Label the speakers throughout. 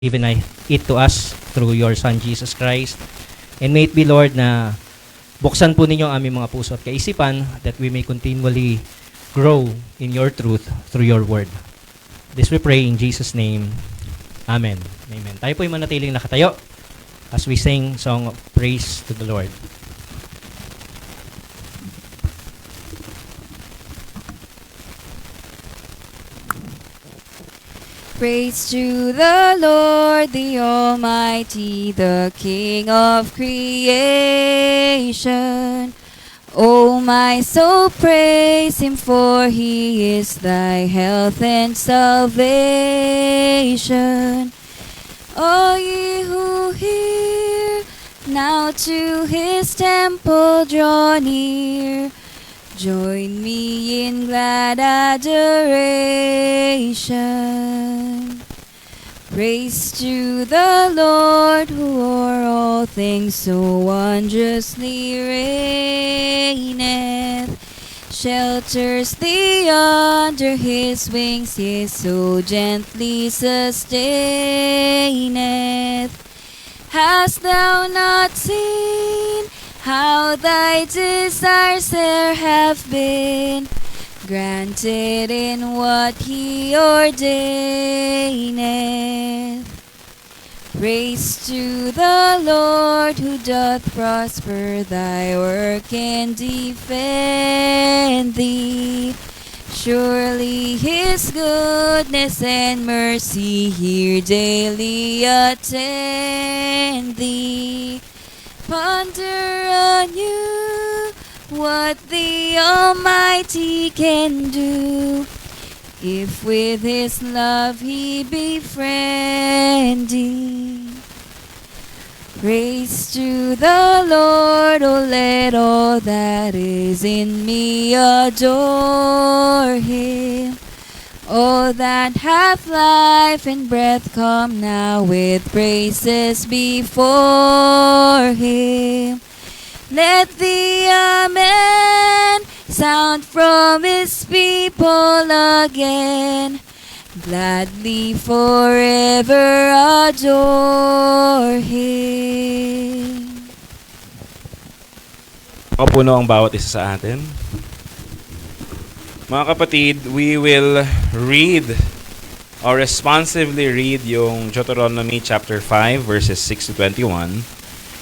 Speaker 1: given it to us through your Son, Jesus Christ. And may it be, Lord, na buksan po ninyo ang aming mga puso at kaisipan that we may continually grow in your truth through your word. This we pray in Jesus' name. Amen. Amen. Tayo po'y manatiling nakatayo as we sing song of praise to the Lord.
Speaker 2: Praise to the Lord, the Almighty, the King of creation. O my soul, praise Him, for He is thy health and salvation. All ye who hear, now to His temple draw near. Join me in glad adoration. Praise to the Lord, who o'er all things so wondrously reigneth. Shelters thee under His wings, yea, so gently sustaineth. Hast thou not seen how thy desires there have been granted in what He ordaineth? Praise to the Lord, who doth prosper thy work and defend thee. Surely His goodness and mercy here daily attend thee. Ponder anew what the Almighty can do, if with His love He befriend thee. Praise to the Lord, oh let all that is in me adore Him. All that hath life and breath, come now with praises before Him. Let the Amen sound from His people again. Gladly forever adore Him.
Speaker 3: Makapuno ang bawat isa sa atin. Mga kapatid, we will read or responsively read yung Deuteronomy chapter 5 verses 6 to 21.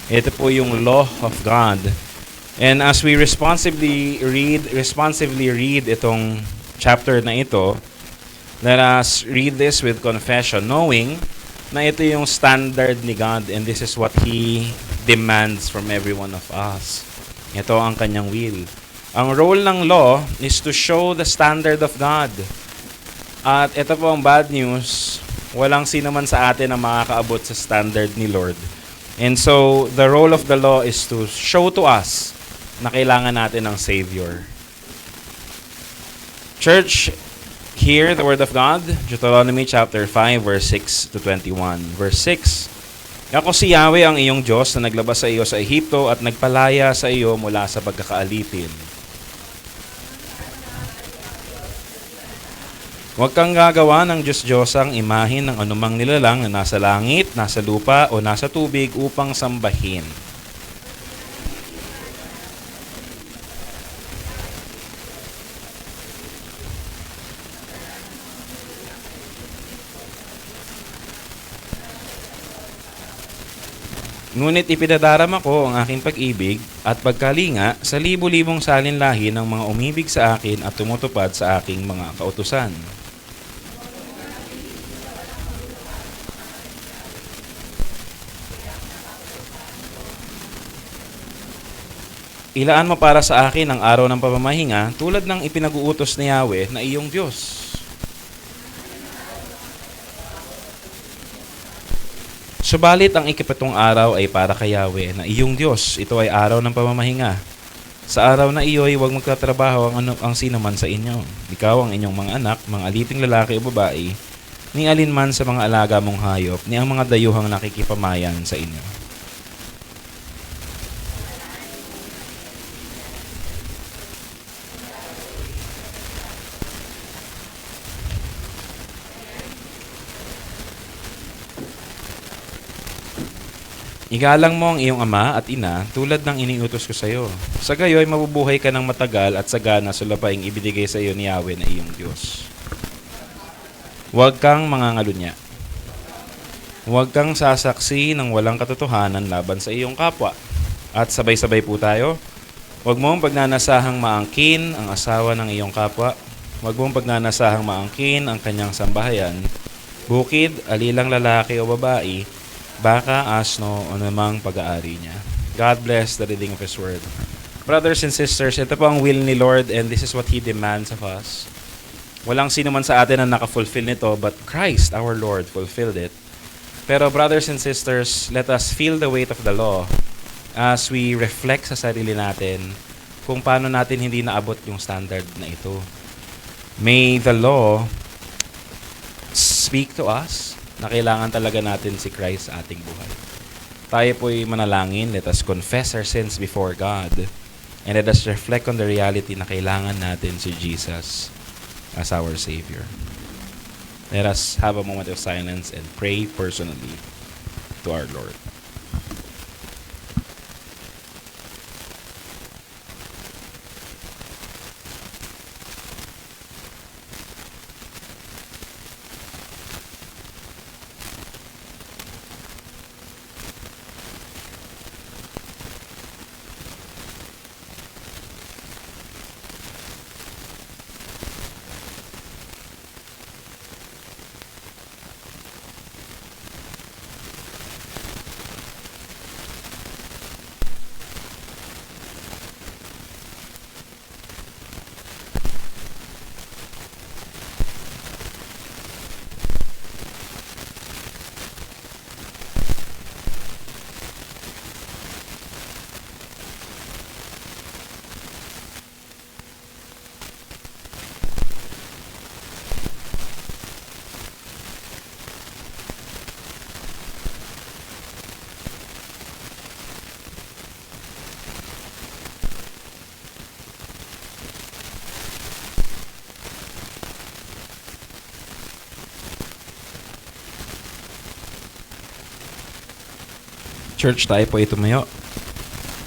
Speaker 3: Ito po yung law of God. And as we responsively read itong chapter na ito, let us read this with confession, knowing na ito yung standard ni God and this is what He demands from every one of us. Ito ang kanyang will. Ang role ng law is to show the standard of God. At ito po ang bad news, walang sino man sa atin ang makakaabot sa standard ni Lord. And so, the role of the law is to show to us na kailangan natin ng Savior. Church, hear the word of God, Deuteronomy chapter 5, verse 6 to 21. Verse 6, Ako si Yahweh ang iyong Diyos na naglabas sa iyo sa Ehipto at nagpalaya sa iyo mula sa pagkakaalipin. Huwag kang gagawa ng Diyos-Diyosang imahin ng anumang nilalang na nasa langit, nasa lupa, o nasa tubig upang sambahin. Ngunit ipinadarama ko ang aking pag-ibig at pagkalinga sa libu-libong salinlahi ng mga umibig sa akin at tumutupad sa aking mga kautusan. Ilaan mo para sa akin ang araw ng pamamahinga tulad ng ipinag-uutos ni Yahweh na iyong Diyos. Subalit ang ikapitong araw ay para kay Yahweh na iyong Diyos. Ito ay araw ng pamamahinga. Sa araw na iyo'y huwag magtatrabaho ang sino man sa inyo. Ikaw, ang inyong mga anak, mga aliping lalaki o babae, ni alinman sa mga alaga mong hayop, ni ang mga dayuhang nakikipamayan sa inyo. Igalang mo ang iyong ama at ina tulad ng iniutos ko sa iyo. Sa gayoy, mabubuhay ka ng matagal at sagana sa lupaing ibinigay sa iyo ni Yahweh na iyong Diyos. Huwag kang mangangalunya. Huwag kang sasaksi ng walang katotohanan laban sa iyong kapwa. At sabay-sabay po tayo. Huwag mong pagnanasahang maangkin ang asawa ng iyong kapwa. Huwag mong pagnanasahang maangkin ang kanyang sambahayan. Bukid, alilang lalaki o babae, baka, asno, o namang pag-aari niya. God bless the reading of His Word. Brothers and sisters, ito po ang will ni Lord and this is what He demands of us. Walang sino man sa atin ang nakafulfill nito, but Christ, our Lord, fulfilled it. Pero brothers and sisters, let us feel the weight of the law as we reflect sa sarili natin kung paano natin hindi naabot yung standard na ito. May the law speak to us na kailangan talaga natin si Christ sa ating buhay. Tayo po'y manalangin, let us confess our sins before God, and let us reflect on the reality na kailangan natin si Jesus as our Savior. Let us have a moment of silence and pray personally to our Lord. Church, tayo po ay tumayo.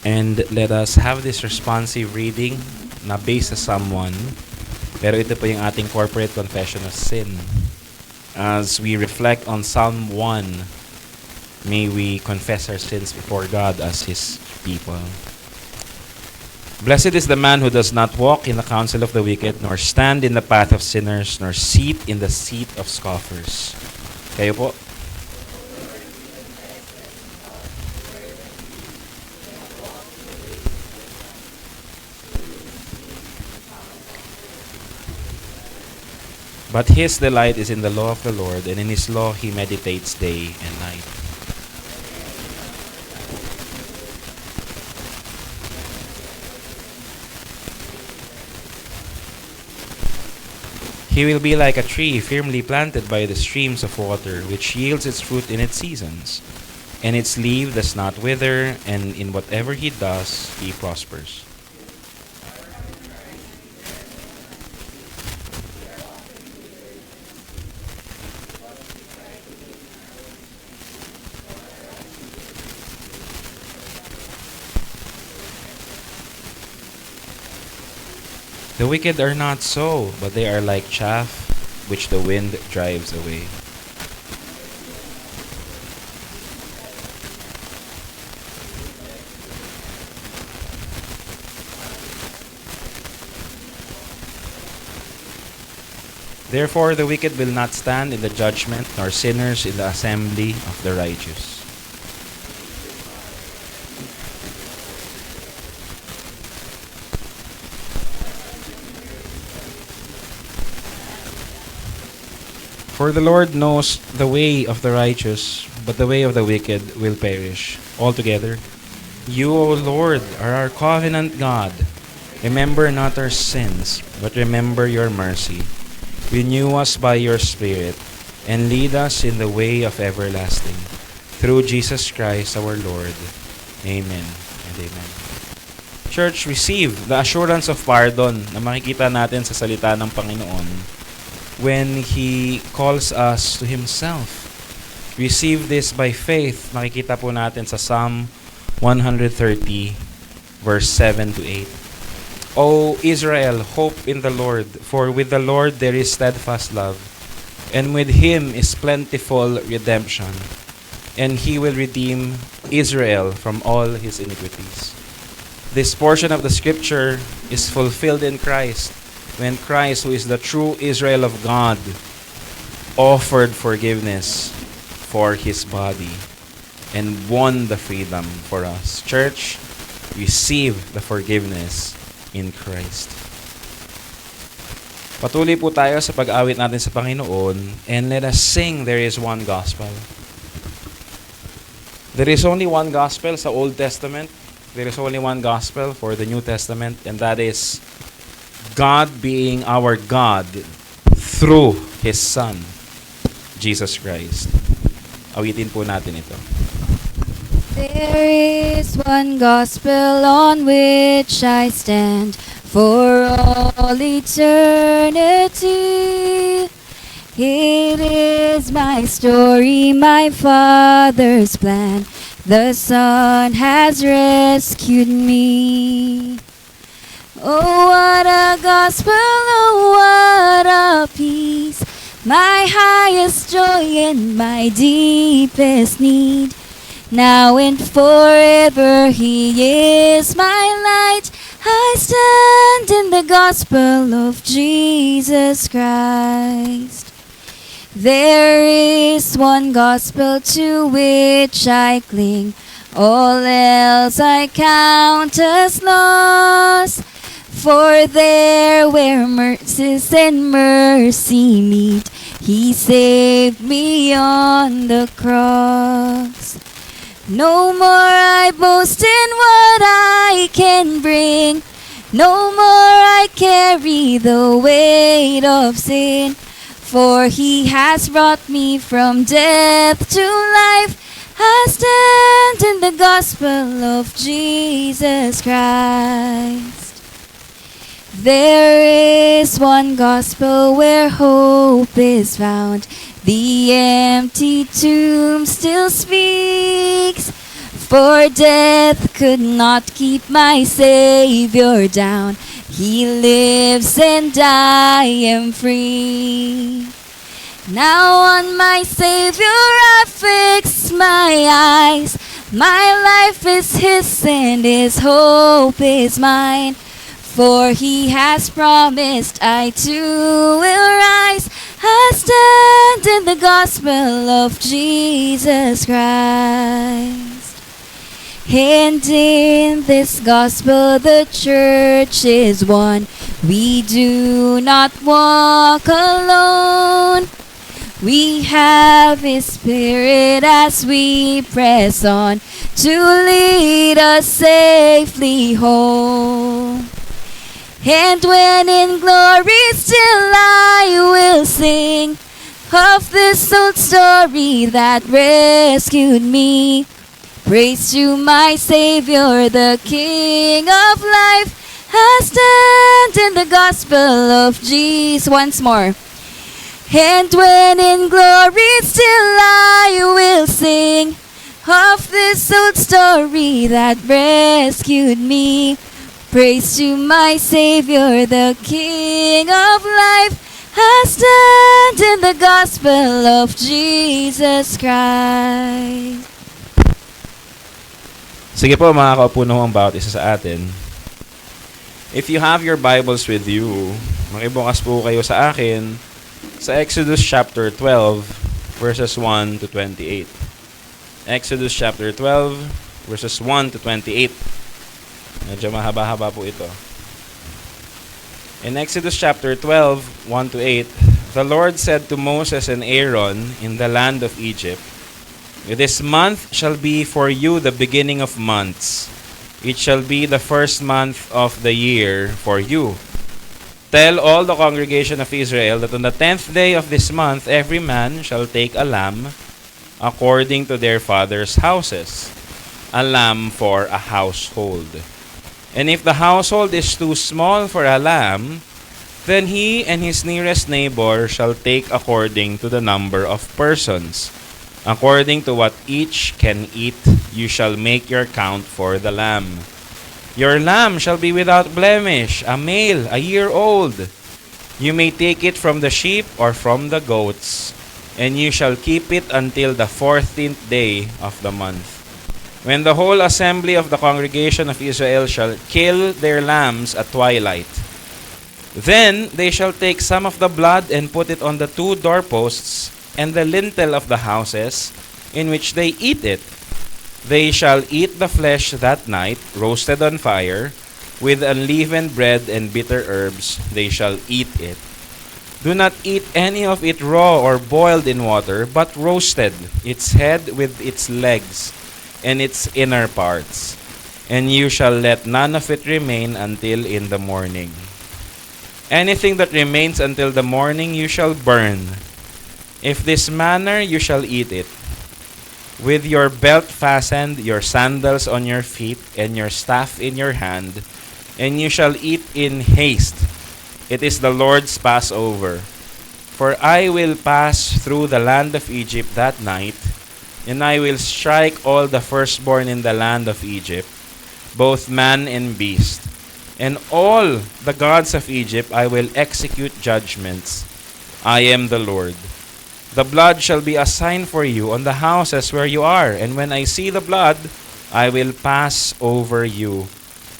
Speaker 3: And let us have this responsive reading na based sa Psalm 1. Pero ito po yung ating corporate confession of sin. As we reflect on Psalm 1, may we confess our sins before God as His people. Blessed is the man who does not walk in the counsel of the wicked, nor stand in the path of sinners, nor sit in the seat of scoffers. Kayo po. But his delight is in the law of the Lord, and in His law he meditates day and night. He will be like a tree firmly planted by the streams of water, which yields its fruit in its seasons, and its leaf does not wither, and in whatever he does, he prospers. The wicked are not so, but they are like chaff which the wind drives away. Therefore the wicked will not stand in the judgment, nor sinners in the assembly of the righteous. For the Lord knows the way of the righteous, but the way of the wicked will perish altogether. You, O Lord, are our covenant God. Remember not our sins, but remember your mercy. Renew us by your Spirit, and lead us in the way of everlasting. Through Jesus Christ our Lord. Amen and amen. Church, receive the assurance of pardon na makikita natin sa salita ng Panginoon when He calls us to Himself. receive this by faith. Makikita po natin sa Psalm 130, verse 7 to 8. O Israel, hope in the Lord, for with the Lord there is steadfast love, and with him is plentiful redemption, and he will redeem Israel from all his iniquities. This portion of the scripture is fulfilled in Christ, when Christ, who is the true Israel of God, offered forgiveness for his body and won the freedom for us. Church, receive the forgiveness in Christ. Patuloy po tayo sa pag-awit natin sa Panginoon, and let us sing There is One Gospel. There is only one gospel sa Old Testament. There is only one gospel for the New Testament, and that is God being our God through His Son, Jesus Christ. Awitin po natin ito.
Speaker 2: There is one gospel on which I stand for all eternity. It is my story, my Father's plan. The Son has rescued me. Oh, what a gospel, oh, what a peace. My highest joy and my deepest need. Now and forever He is my light. I stand in the gospel of Jesus Christ. There is one gospel to which I cling. All else I count as loss. For there where mercies and mercy meet, He saved me on the cross. No more I boast in what I can bring. No more I carry the weight of sin. For He has brought me from death to life. I stand in the gospel of Jesus Christ. There is one gospel where hope is found. The empty tomb still speaks, for death could not keep my Savior down. He lives and I am free. Now on my Savior I fix my eyes. My life is His and His hope is mine. For He has promised I too will rise. I stand in the gospel of Jesus Christ. And in this gospel the church is one. We do not walk alone. We have His Spirit as we press on to lead us safely home. And when in glory still I will sing of this old story that rescued me. Praise to my Savior, the King of life. I stand in the gospel of Jesus. Once more. And when in glory still I will sing of this old story that rescued me. Praise to my Savior, the King of life. I stand in the gospel of Jesus Christ.
Speaker 3: Sige po mga kaupo na ho ang bawat isa sa atin. If you have your Bibles with you, makibukas po kayo sa akin sa Exodus chapter 12, verses 1 to 28. Exodus chapter 12, verses 1 to 28. Medyo mahaba-haba po ito. In Exodus chapter 12, 1 to 8, the Lord said to Moses and Aaron in the land of Egypt, This month shall be for you the beginning of months. It shall be the first month of the year for you. Tell all the congregation of Israel that on the 10th day of this month every man shall take a lamb according to their father's houses, a lamb for a household. And if the household is too small for a lamb, then he and his nearest neighbor shall take according to the number of persons. According to what each can eat, you shall make your count for the lamb. Your lamb shall be without blemish, a male, a year old. You may take it from the sheep or from the goats, and you shall keep it until the 14th day of the month. When the whole assembly of the congregation of Israel shall kill their lambs at twilight, then they shall take some of the blood and put it on the 2 doorposts and the lintel of the houses in which they eat it. They shall eat the flesh that night, roasted on fire, with unleavened bread and bitter herbs they shall eat it. Do not eat any of it raw or boiled in water, but roasted, its head with its legs and its inner parts. And you shall let none of it remain until in the morning. Anything that remains until the morning you shall burn. If this manner you shall eat it, with your belt fastened, your sandals on your feet, and your staff in your hand, and you shall eat in haste. It is the Lord's Passover. For I will pass through the land of Egypt that night, and I will strike all the firstborn in the land of Egypt, both man and beast. And all the gods of Egypt I will execute judgments. I am the Lord. The blood shall be a sign for you on the houses where you are, and when I see the blood, I will pass over you,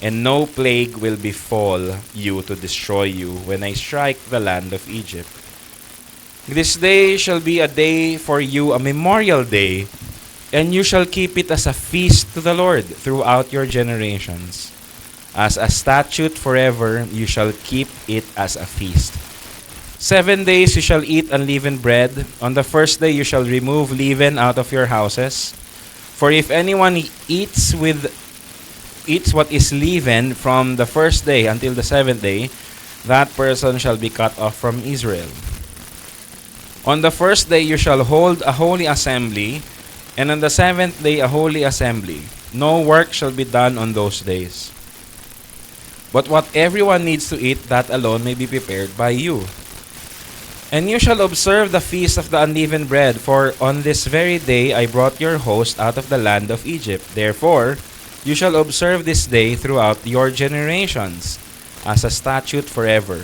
Speaker 3: and no plague will befall you to destroy you when I strike the land of Egypt. This day shall be a day for you, a memorial day, and you shall keep it as a feast to the Lord throughout your generations. As a statute forever, you shall keep it as a feast. 7 days you shall eat unleavened bread. On the first day you shall remove leaven out of your houses. For if anyone eats what is leavened from the first day until the 7th day, that person shall be cut off from Israel. On the first day you shall hold a holy assembly, and on the 7th day a holy assembly. No work shall be done on those days. But what everyone needs to eat, that alone may be prepared by you. And you shall observe the feast of the unleavened bread, for on this very day I brought your host out of the land of Egypt. Therefore, you shall observe this day throughout your generations, as a statute forever.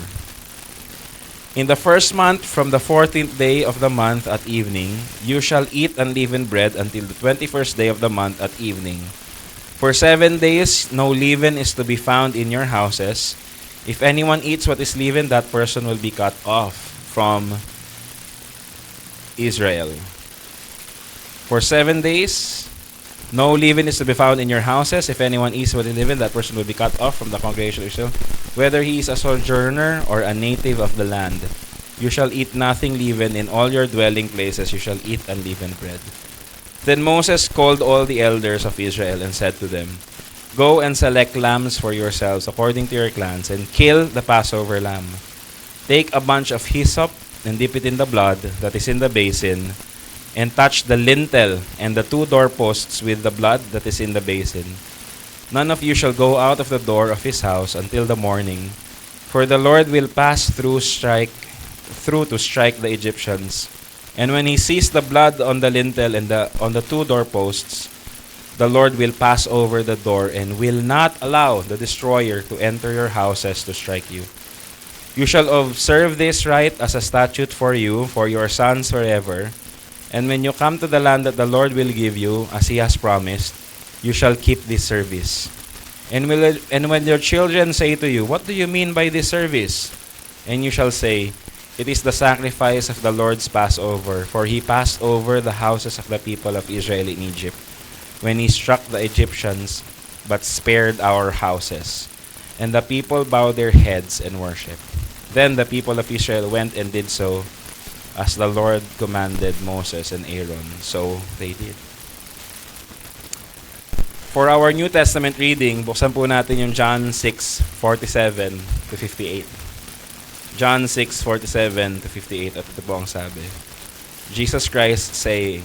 Speaker 3: In the first month, from the 14th day of the month at evening, you shall eat unleavened bread until the 21st day of the month at evening. For 7 days, no leaven is to be found in your houses. If anyone eats what is leavened, that person will be cut off from Israel. For 7 days, no leaven is to be found in your houses. If anyone eats what is leavened, that person will be cut off from the congregation of Israel, whether he is a sojourner or a native of the land. You shall eat nothing leavened. In all your dwelling places you shall eat unleavened bread. Then Moses called all the elders of Israel and said to them, Go and select lambs for yourselves according to your clans, and kill the Passover lamb. Take a bunch of hyssop and dip it in the blood that is in the basin, and touch the lintel and the 2 doorposts with the blood that is in the basin. None of you shall go out of the door of his house until the morning, for the Lord will pass through to strike the Egyptians. And when he sees the blood on the lintel and on the 2 doorposts, the Lord will pass over the door and will not allow the destroyer to enter your houses to strike you. You shall observe this rite as a statute for you, for your sons forever. And when you come to the land that the Lord will give you, as he has promised, you shall keep this service. And when your children say to you, What do you mean by this service? And you shall say, It is the sacrifice of the Lord's Passover, for he passed over the houses of the people of Israel in Egypt, when he struck the Egyptians, but spared our houses. And the people bowed their heads and worshipped. Then the people of Israel went and did so, as the Lord commanded Moses and Aaron. So they did. For our New Testament reading, buksan po natin yung John 6:47 to 58. John 6:47 to 58, at ito po ang sabi. Jesus Christ saying,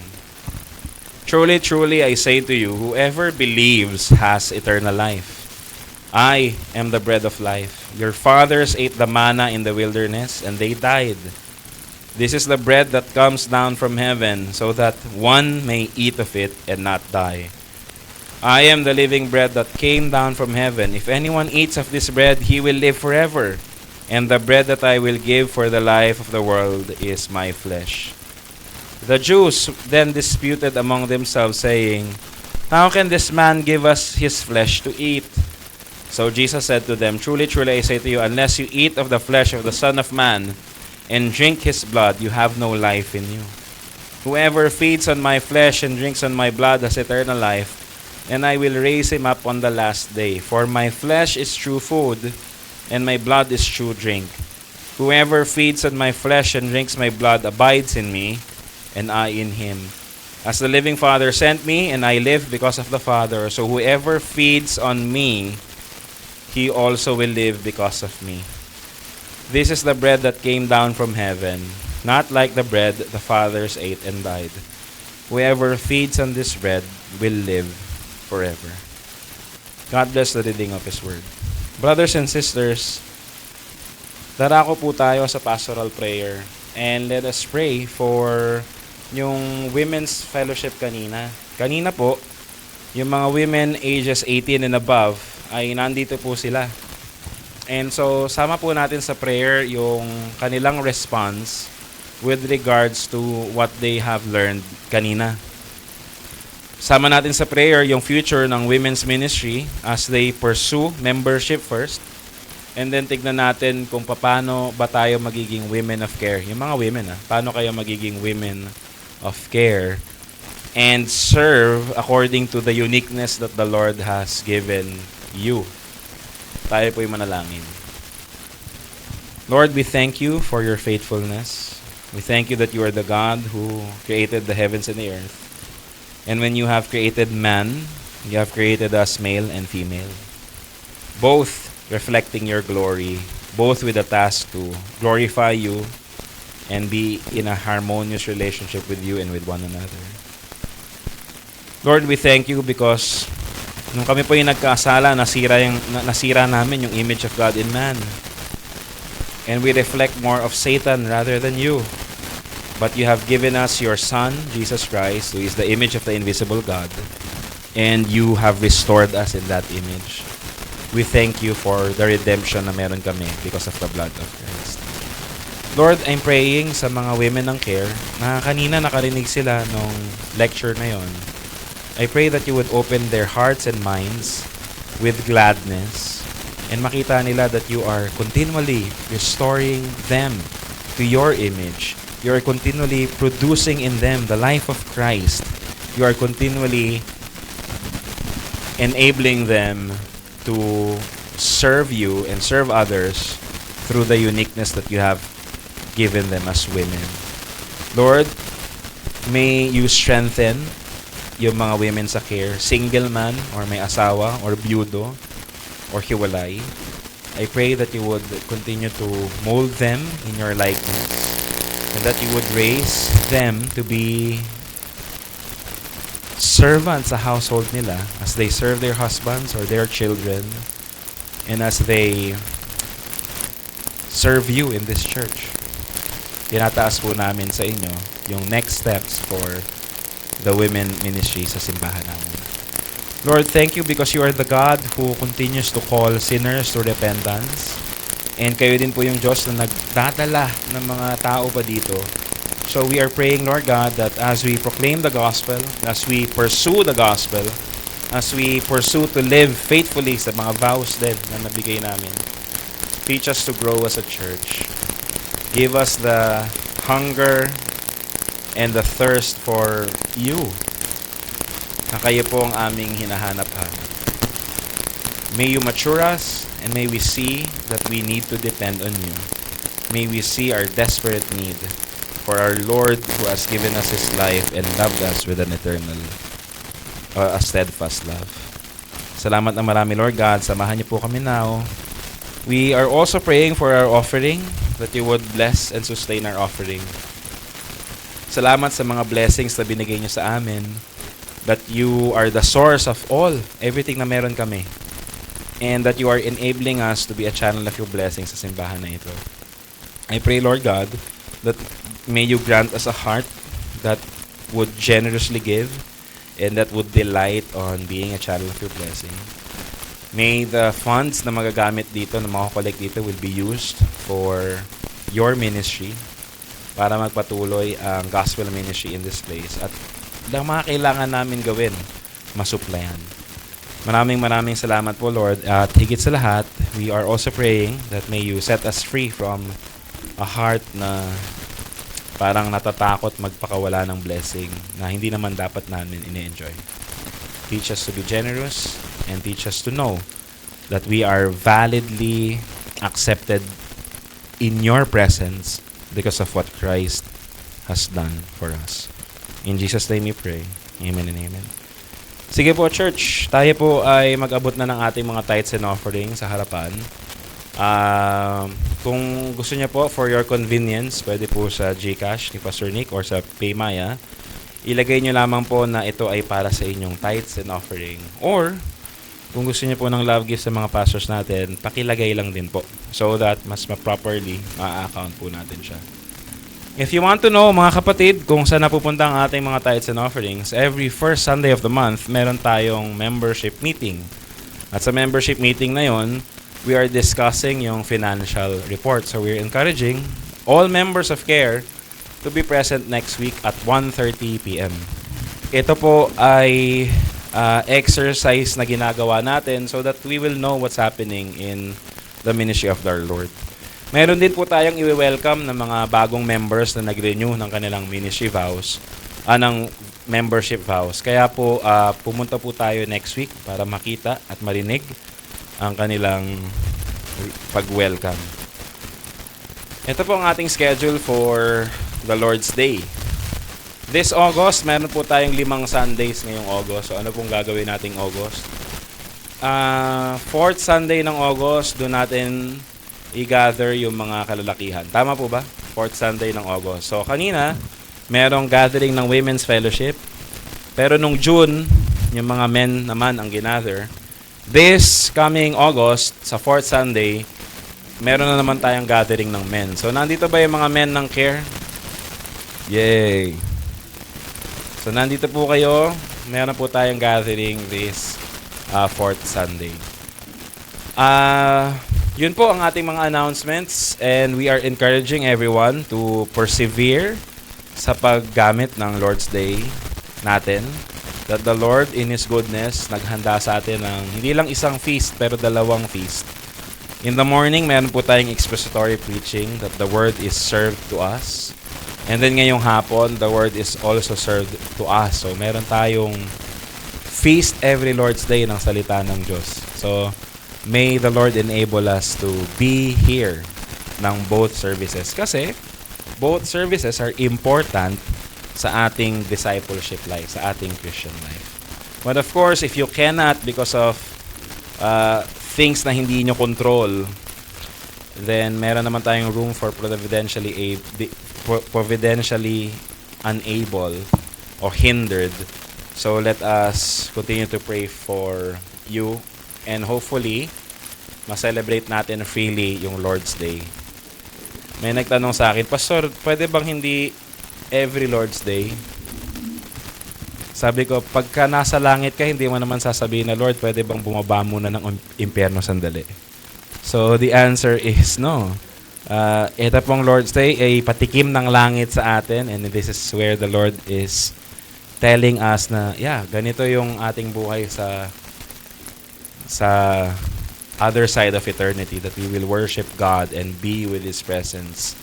Speaker 3: Truly, truly, I say to you, whoever believes has eternal life. I am the bread of life. Your fathers ate the manna in the wilderness, and they died. This is the bread that comes down from heaven, so that one may eat of it and not die. I am the living bread that came down from heaven. If anyone eats of this bread, he will live forever. And the bread that I will give for the life of the world is my flesh. The Jews then disputed among themselves, saying, How can this man give us his flesh to eat? So Jesus said to them, Truly, truly, I say to you, unless you eat of the flesh of the Son of Man and drink his blood, you have no life in you. Whoever feeds on my flesh and drinks on my blood has eternal life, and I will raise him up on the last day. For my flesh is true food, and my blood is true drink. Whoever feeds on my flesh and drinks my blood abides in me, and I in him. As the living Father sent me, and I live because of the Father, so whoever feeds on me, he also will live because of me. This is the bread that came down from heaven, not like the bread the fathers ate and died. Whoever feeds on this bread will live forever. God bless the reading of His Word. Brothers and sisters, darako po tayo sa pastoral prayer, and let us pray for yung women's fellowship kanina. Kanina po, yung mga women ages 18 and above ay nandito po sila. And so, sama po natin sa prayer yung kanilang response with regards to what they have learned kanina. Sama natin sa prayer yung future ng women's ministry as they pursue membership first. And then tignan natin kung paano ba tayo magiging women of care. Yung mga women, paano kayo magiging women of care and serve according to the uniqueness that the Lord has given you. Tayo po'y manalangin. Lord, we thank you for your faithfulness. We thank you that you are the God who created the heavens and the earth. And when you have created man, you have created us male and female, both reflecting your glory, both with a task to glorify you and be in a harmonious relationship with you and with one another. Lord, we thank you because nung kami po yung nagkasala, nasira namin yung image of God in man. And we reflect more of Satan rather than you. But you have given us your Son, Jesus Christ, who is the image of the invisible God. And you have restored us in that image. We thank you for the redemption na meron kami because of the blood of Christ. Lord, I'm praying sa mga women ng care na kanina nakarinig sila nung lecture na yon. I pray that you would open their hearts and minds with gladness and makita nila that you are continually restoring them to your image. You are continually producing in them the life of Christ. You are continually enabling them to serve you and serve others through the uniqueness that you have given them as women. Lord, may you strengthen yung mga women sa care, single man or may asawa or byudo or hiwalay. I pray that you would continue to mold them in your likeness and that you would raise them to be servants sa household nila as they serve their husbands or their children and as they serve you in this church. Tinataas po namin sa inyo yung next steps for the women ministry sa simbahan namin. Lord, thank you because you are the God who continues to call sinners to repentance. And kayo din po yung Diyos na nagdadala ng mga tao pa dito. So we are praying, Lord God, that as we proclaim the gospel, as we pursue the gospel, as we pursue to live faithfully sa mga vows din na nabigay namin, teach us to grow as a church. Give us the hunger and the thirst for you, na kayo po ang aming hinahanap-hanap. May you mature us, and may we see that we need to depend on you. May we see our desperate need for our Lord who has given us His life and loved us with an eternal, a steadfast love. Salamat na marami, Lord God. Samahan niyo po kami now. We are also praying for our offering, that you would bless and sustain our offering. Salamat sa mga blessings na binigay niyo sa amin, that you are the source of all, everything na meron kami. And that you are enabling us to be a channel of your blessings sa simbahan na ito. I pray, Lord God, that may you grant us a heart that would generously give and that would delight on being a channel of your blessing. May the funds na magagamit dito, na makakollect dito, will be used for your ministry para magpatuloy ang gospel ministry in this place. At ang mga kailangan namin gawin, masuplayan. Maraming salamat po, Lord. At higit sa lahat, we are also praying that may you set us free from a heart na parang natatakot magpakawala ng blessing na hindi naman dapat namin ine-enjoy. Teach us to be generous and teach us to know that we are validly accepted in your presence because of what Christ has done for us. In Jesus' name we pray. Amen and amen. Sige po, church. Tayo po ay mag-abot na ng ating mga tithes and offerings sa harapan. Kung gusto niya po, for your convenience, pwede po sa GCash ni Pastor Nick or sa Paymaya. Ilagay niyo lamang po na ito ay para sa inyong tithes and offering. Or, kung gusto niyo po ng love gift sa mga pastors natin, pakilagay lang din po so that mas ma-properly ma-account po natin siya. If you want to know, mga kapatid, kung saan napupunta ang ating mga tithes and offerings, every first Sunday of the month, meron tayong membership meeting. At sa membership meeting na yon, we are discussing yung financial report. So we're encouraging all members of CARE to be present next week at 1:30 p.m. Ito po ay exercise na ginagawa natin so that we will know what's happening in the ministry of our Lord. Meron din po tayong i-welcome ng mga bagong members na nag-renew ng kanilang ministry vows, ng membership vows. Kaya po pumunta po tayo next week para makita at marinig ang kanilang pag-welcome. Ito po ang ating schedule for the Lord's Day. This August, meron po tayong 5 Sundays ngayong August. So ano pong gagawin nating August? 4th Sunday ng August, doon natin i-gather yung mga kalalakihan. Tama po ba? 4th Sunday ng August. So kanina, merong gathering ng Women's Fellowship. Pero nung June, yung mga men naman ang ginather. This coming August, sa 4th Sunday, meron na naman tayong gathering ng men. So nandito ba yung mga men ng CARE? Yay! So nandito po kayo. Meron po tayong gathering this 4th Sunday. Yun po ang ating mga announcements, and we are encouraging everyone to persevere sa paggamit ng Lord's Day natin. That the Lord in His goodness naghanda sa atin ng hindi lang isang feast pero 2 feast. In the morning, meron po tayong expository preaching that the Word is served to us. And then ngayong hapon, the Word is also served to us. So meron tayong feast every Lord's Day ng salita ng Diyos. So may the Lord enable us to be here ng both services. Kasi both services are important sa ating discipleship life, sa ating Christian life. But of course, if you cannot because of things na hindi nyo control, then meron naman tayong room for providentially unable or hindered. So let us continue to pray for you and hopefully ma-celebrate natin freely yung Lord's Day. May nagtanong sa akin, Pastor, pwede bang hindi every Lord's Day? Sabi ko, pagka nasa langit ka, hindi mo naman sasabihin na, Lord, pwede bang bumaba muna ng impyerno sandali? So, the answer is no. Ito pong Lord's Day ay patikim ng langit sa atin, and this is where the Lord is telling us na, ganito yung ating buhay sa other side of eternity, that we will worship God and be with His presence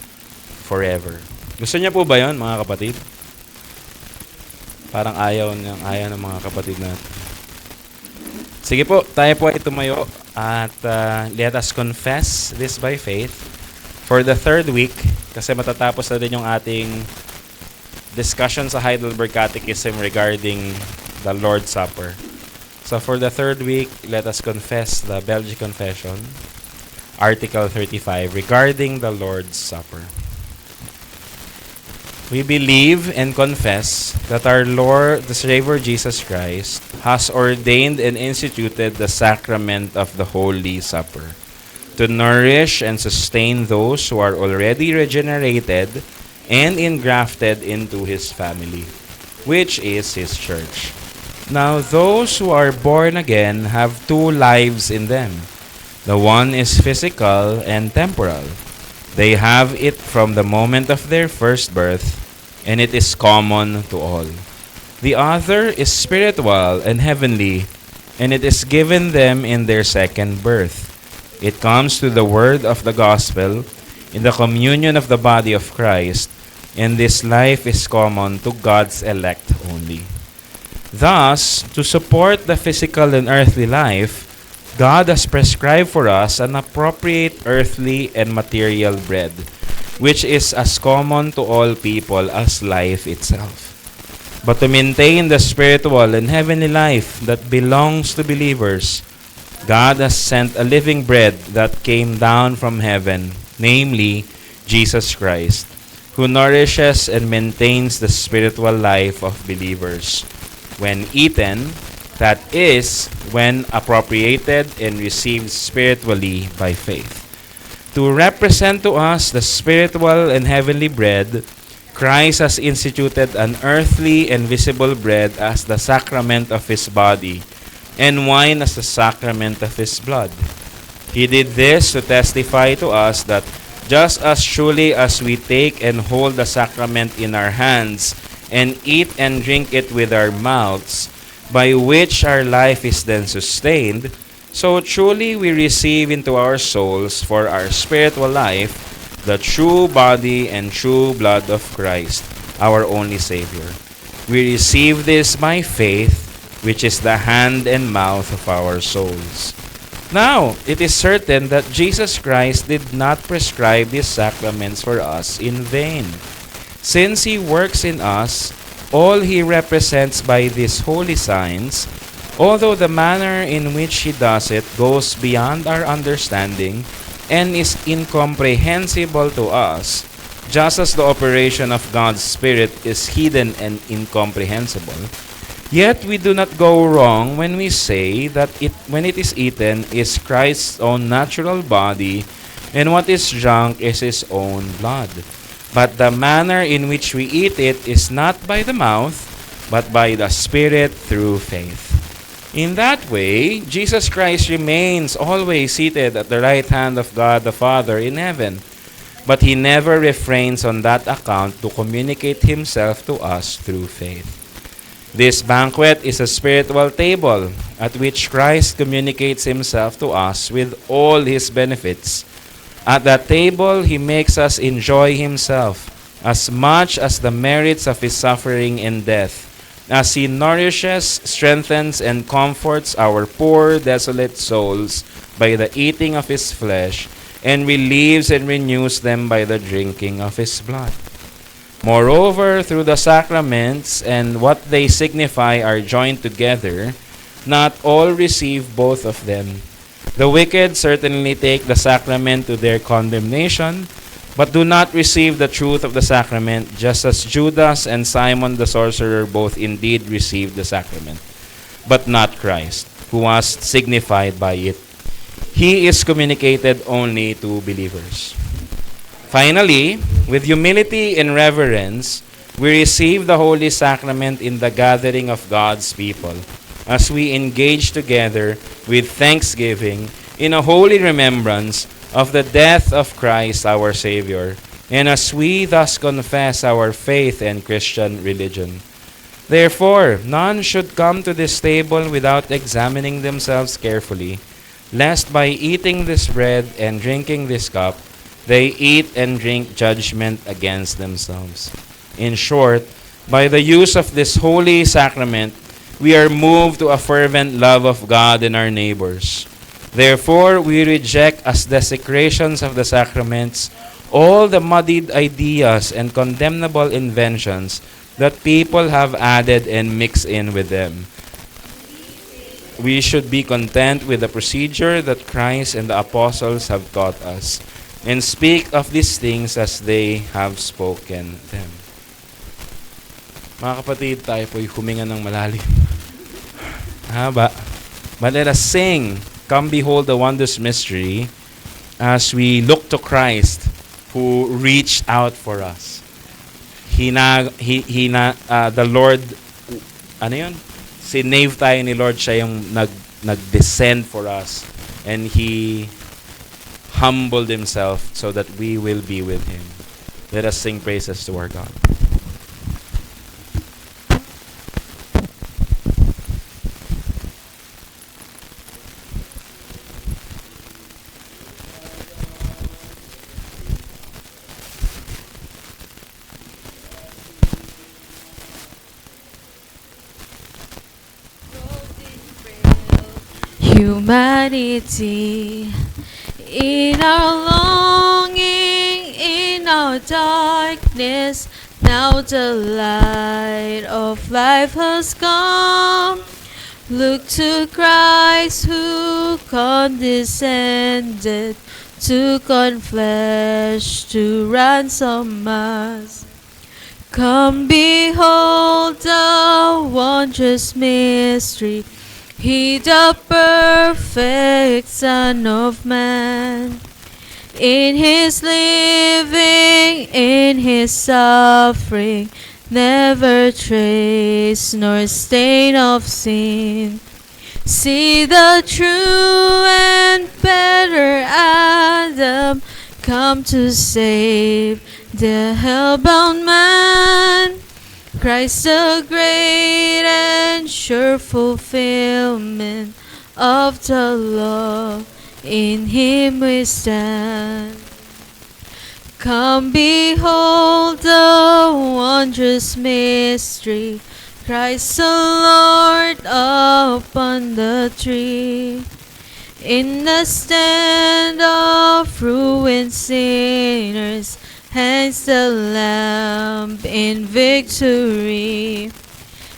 Speaker 3: forever. Gusto niya po ba yun, mga kapatid? Parang ayaw ng mga kapatid natin. Sige po, tayo po ay tumayo at let us confess this by faith for the 3rd week, kasi matatapos na din yung ating discussion sa Heidelberg Catechism regarding the Lord's Supper. So for the 3rd week, let us confess the Belgic Confession, Article 35, regarding the Lord's Supper. We believe and confess that our Lord, the Savior Jesus Christ, has ordained and instituted the sacrament of the Holy Supper to nourish and sustain those who are already regenerated and engrafted into His family, which is His church. Now, those who are born again have two lives in them. The one is physical and temporal. They have it from the moment of their first birth, and it is common to all. The other is spiritual and heavenly, and it is given them in their second birth. It comes through the word of the gospel, in the communion of the body of Christ, and this life is common to God's elect only. Thus, to support the physical and earthly life, God has prescribed for us an appropriate earthly and material bread, which is as common to all people as life itself. But to maintain the spiritual and heavenly life that belongs to believers, God has sent a living bread that came down from heaven, namely Jesus Christ, who nourishes and maintains the spiritual life of believers. When eaten, that is, when appropriated and received spiritually by faith. To represent to us the spiritual and heavenly bread, Christ has instituted an earthly and visible bread as the sacrament of His body, and wine as the sacrament of His blood. He did this to testify to us that just as surely as we take and hold the sacrament in our hands and eat and drink it with our mouths, by which our life is then sustained, so truly we receive into our souls for our spiritual life the true body and true blood of Christ, our only Savior. We receive this by faith, which is the hand and mouth of our souls. Now, it is certain that Jesus Christ did not prescribe these sacraments for us in vain. Since He works in us all He represents by these holy signs, although the manner in which He does it goes beyond our understanding and is incomprehensible to us, just as the operation of God's Spirit is hidden and incomprehensible. Yet we do not go wrong when we say that when it is eaten is Christ's own natural body, and what is drunk is His own blood. But the manner in which we eat it is not by the mouth, but by the Spirit through faith. In that way, Jesus Christ remains always seated at the right hand of God the Father in heaven, but He never refrains on that account to communicate Himself to us through faith. This banquet is a spiritual table at which Christ communicates Himself to us with all His benefits. At that table, He makes us enjoy Himself as much as the merits of His suffering and death, as He nourishes, strengthens, and comforts our poor, desolate souls by the eating of His flesh, and relieves and renews them by the drinking of His blood. Moreover, through the sacraments and what they signify are joined together, not all receive both of them. The wicked certainly take the sacrament to their condemnation, but do not receive the truth of the sacrament, just as Judas and Simon the sorcerer both indeed received the sacrament, but not Christ, who was signified by it. He is communicated only to believers. Finally, with humility and reverence, we receive the Holy Sacrament in the gathering of God's people, as we engage together with thanksgiving in a holy remembrance of the death of Christ our Savior, and as we thus confess our faith and Christian religion. Therefore, none should come to this table without examining themselves carefully, lest by eating this bread and drinking this cup, they eat and drink judgment against themselves. In short, by the use of this holy sacrament, we are moved to a fervent love of God and our neighbors. Therefore, we reject as desecrations of the sacraments all the muddied ideas and condemnable inventions that people have added and mixed in with them. We should be content with the procedure that Christ and the apostles have taught us, and speak of these things as they have spoken them. Mga kapatid, tayo po'y huminga ng malalim. Haba. But let us sing, "Come Behold the Wondrous Mystery," as we look to Christ who reached out for us. the Lord, ano yun? Sinave tayo ni Lord, siya yung nag-descend for us. And He humbled Himself so that we will be with Him. Let us sing praises to our God.
Speaker 4: Humanity, in our longing, in our darkness, now the light of life has come. Look to Christ who condescended, took on flesh to ransom us. Come behold the wondrous mystery, He the perfect Son of Man. In His living, in His suffering, never trace nor stain of sin. See the true and better Adam come to save the hell-bound man. Christ the great and sure fulfillment of the law, in Him we stand. Come behold the wondrous mystery, Christ the Lord upon the tree. In the stand of ruined sinners hangs the Lamb in victory.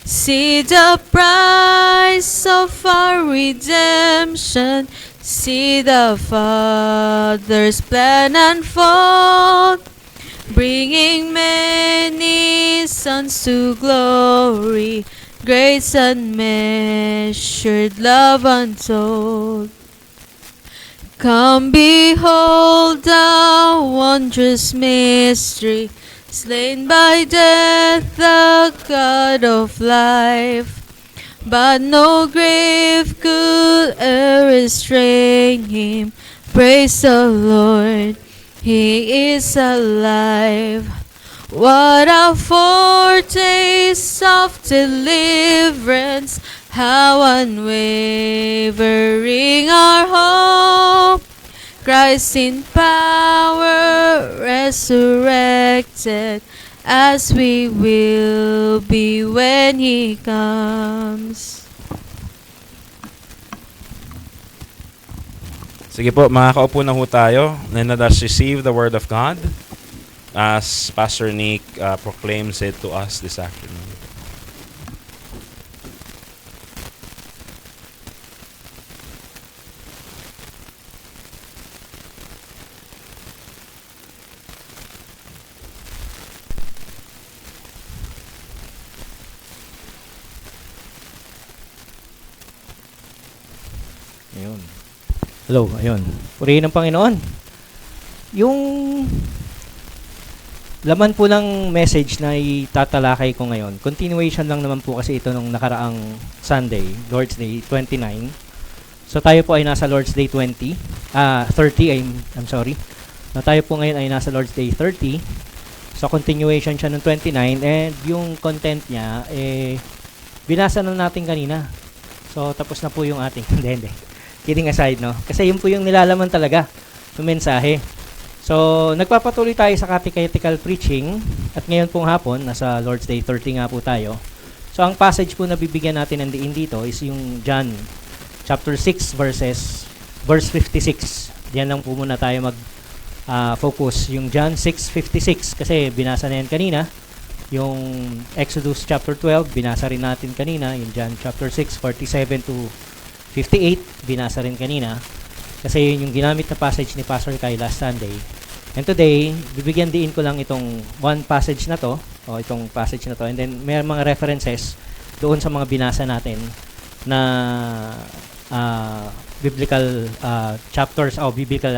Speaker 4: See the price of our redemption, see the Father's plan unfold, bringing many sons to glory, grace unmeasured, love untold. Come behold the wondrous mystery, slain by death, the God of life. But no grave could e'er restrain Him. Praise the Lord, He is alive. What a foretaste of deliverance, how unwavering our hope. Christ in power resurrected, as we will be when He comes.
Speaker 3: Sige po, makakaupo na ho tayo. And let us receive the Word of God as Pastor Nick proclaims it to us this afternoon.
Speaker 1: Ayun. Hello, ayun. Purihin ng Panginoon. Yung laman po ng message na itatalakay ko ngayon, continuation lang naman po kasi ito nung nakaraang Sunday, Lord's Day 29. So tayo po ay nasa Lord's Day 30, I'm sorry. Na tayo po ngayon ay nasa Lord's Day 30. So continuation siya ng 29 and yung content niya binasa na natin kanina. So tapos na po yung ating hindi. Kidding aside, no? Kasi yun po yung nilalaman talaga ng mensahe. So, nagpapatuloy tayo sa catechetical preaching at ngayon pong hapon, nasa Lord's Day 30 nga po tayo. So, ang passage po na bibigyan natin ng diin dito is yung John chapter 6 verse 56. Diyan lang po muna tayo mag-focus. Yung John 6:56 kasi binasa na yan kanina. Yung Exodus chapter 12, binasa rin natin kanina. Yung John chapter 6:47 to 58, binasa rin kanina. Kasi yun yung ginamit na passage ni Pastor Kai last Sunday. And today, bibigyan diin ko lang itong one passage na to, o itong passage na to, and then may mga references doon sa mga binasa natin na biblical chapters o biblical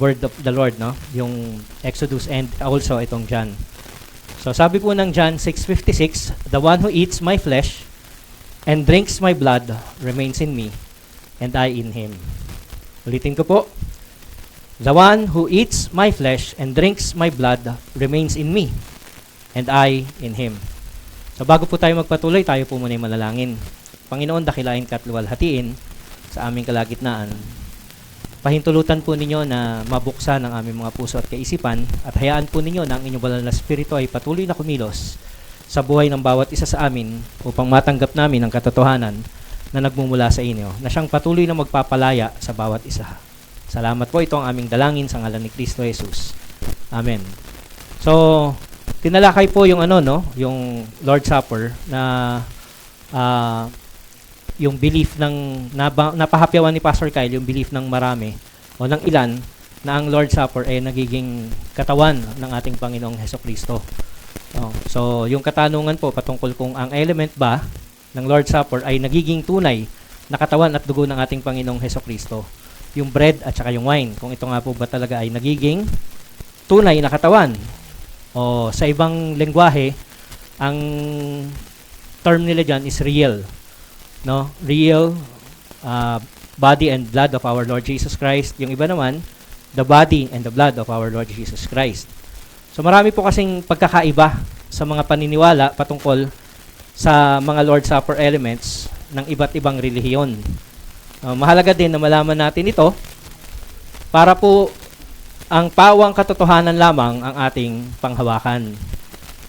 Speaker 1: word of the Lord, no? Yung Exodus and also itong John. So sabi po ng John 6:56, "The one who eats my flesh and drinks my blood remains in me, and I in him." Ulitin ko po. "The one who eats my flesh and drinks my blood remains in me, and I in him." So bago po tayo magpatuloy, tayo po muna yung manalangin. Panginoon, dakilain ka at luwalhatiin sa aming kalagitnaan. Pahintulutan po ninyo na mabuksan ang aming mga puso at kaisipan at hayaan po ninyo na ang inyong banal na spirito ay patuloy na kumilos sa buhay ng bawat isa sa amin upang matanggap namin ang katotohanan na nagmumula sa inyo, na siyang patuloy na magpapalaya sa bawat isa. Salamat po, ito ang aming dalangin sa ngalan ni Kristo Jesus. Amen. So, tinalakay po yung yung Lord's Supper na yung belief ng napahapyawan ni Pastor Kyle, yung belief ng marami o ng ilan na ang Lord's Supper ay nagiging katawan ng ating Panginoong Hesukristo. So, yung katanungan po patungkol kung ang element ba ng Lord's Supper ay nagiging tunay na katawan at dugo ng ating Panginoong Hesukristo. Yung bread at saka yung wine, kung ito nga po ba talaga ay nagiging tunay na katawan. O sa ibang lengguwahe, ang term nila dyan is real. No? Real body and blood of our Lord Jesus Christ. Yung iba naman, the body and the blood of our Lord Jesus Christ. So marami po kasing pagkakaiba sa mga paniniwala patungkol sa mga Lord's Supper elements ng iba't ibang relihiyon. Mahalaga din na malaman natin ito para po ang pawang katotohanan lamang ang ating panghawakan.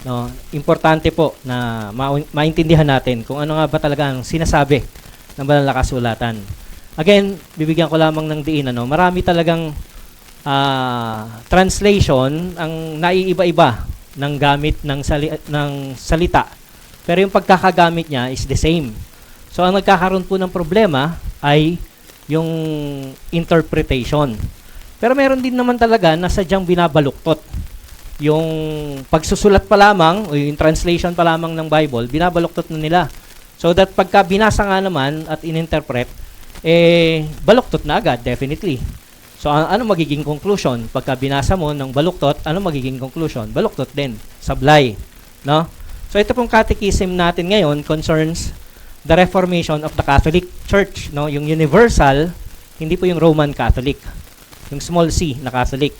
Speaker 1: No, importante po na maintindihan natin kung ano nga ba talaga ang sinasabi ng banal na kasulatan. Again, bibigyan ko lamang ng diin, marami talagang translation ang naiiba-iba ng gamit ng salita. Pero yung pagkakagamit niya is the same. So ang nagkakaroon po ng problema ay yung interpretation. Pero meron din naman talaga na sadyang binabaluktot. Yung pagsusulat pa lamang o yung translation pa lamang ng Bible, binabaluktot na nila. So that pagka binasa nga naman at ininterpret, baluktot na agad, definitely. So ano magiging conclusion? Pagka binasa mo ng baluktot, ano magiging conclusion? Baluktot din, sablay. No? So ito pong catechism natin ngayon concerns the reformation of the Catholic Church. No? Yung universal, hindi po yung Roman Catholic. Yung small c na Catholic.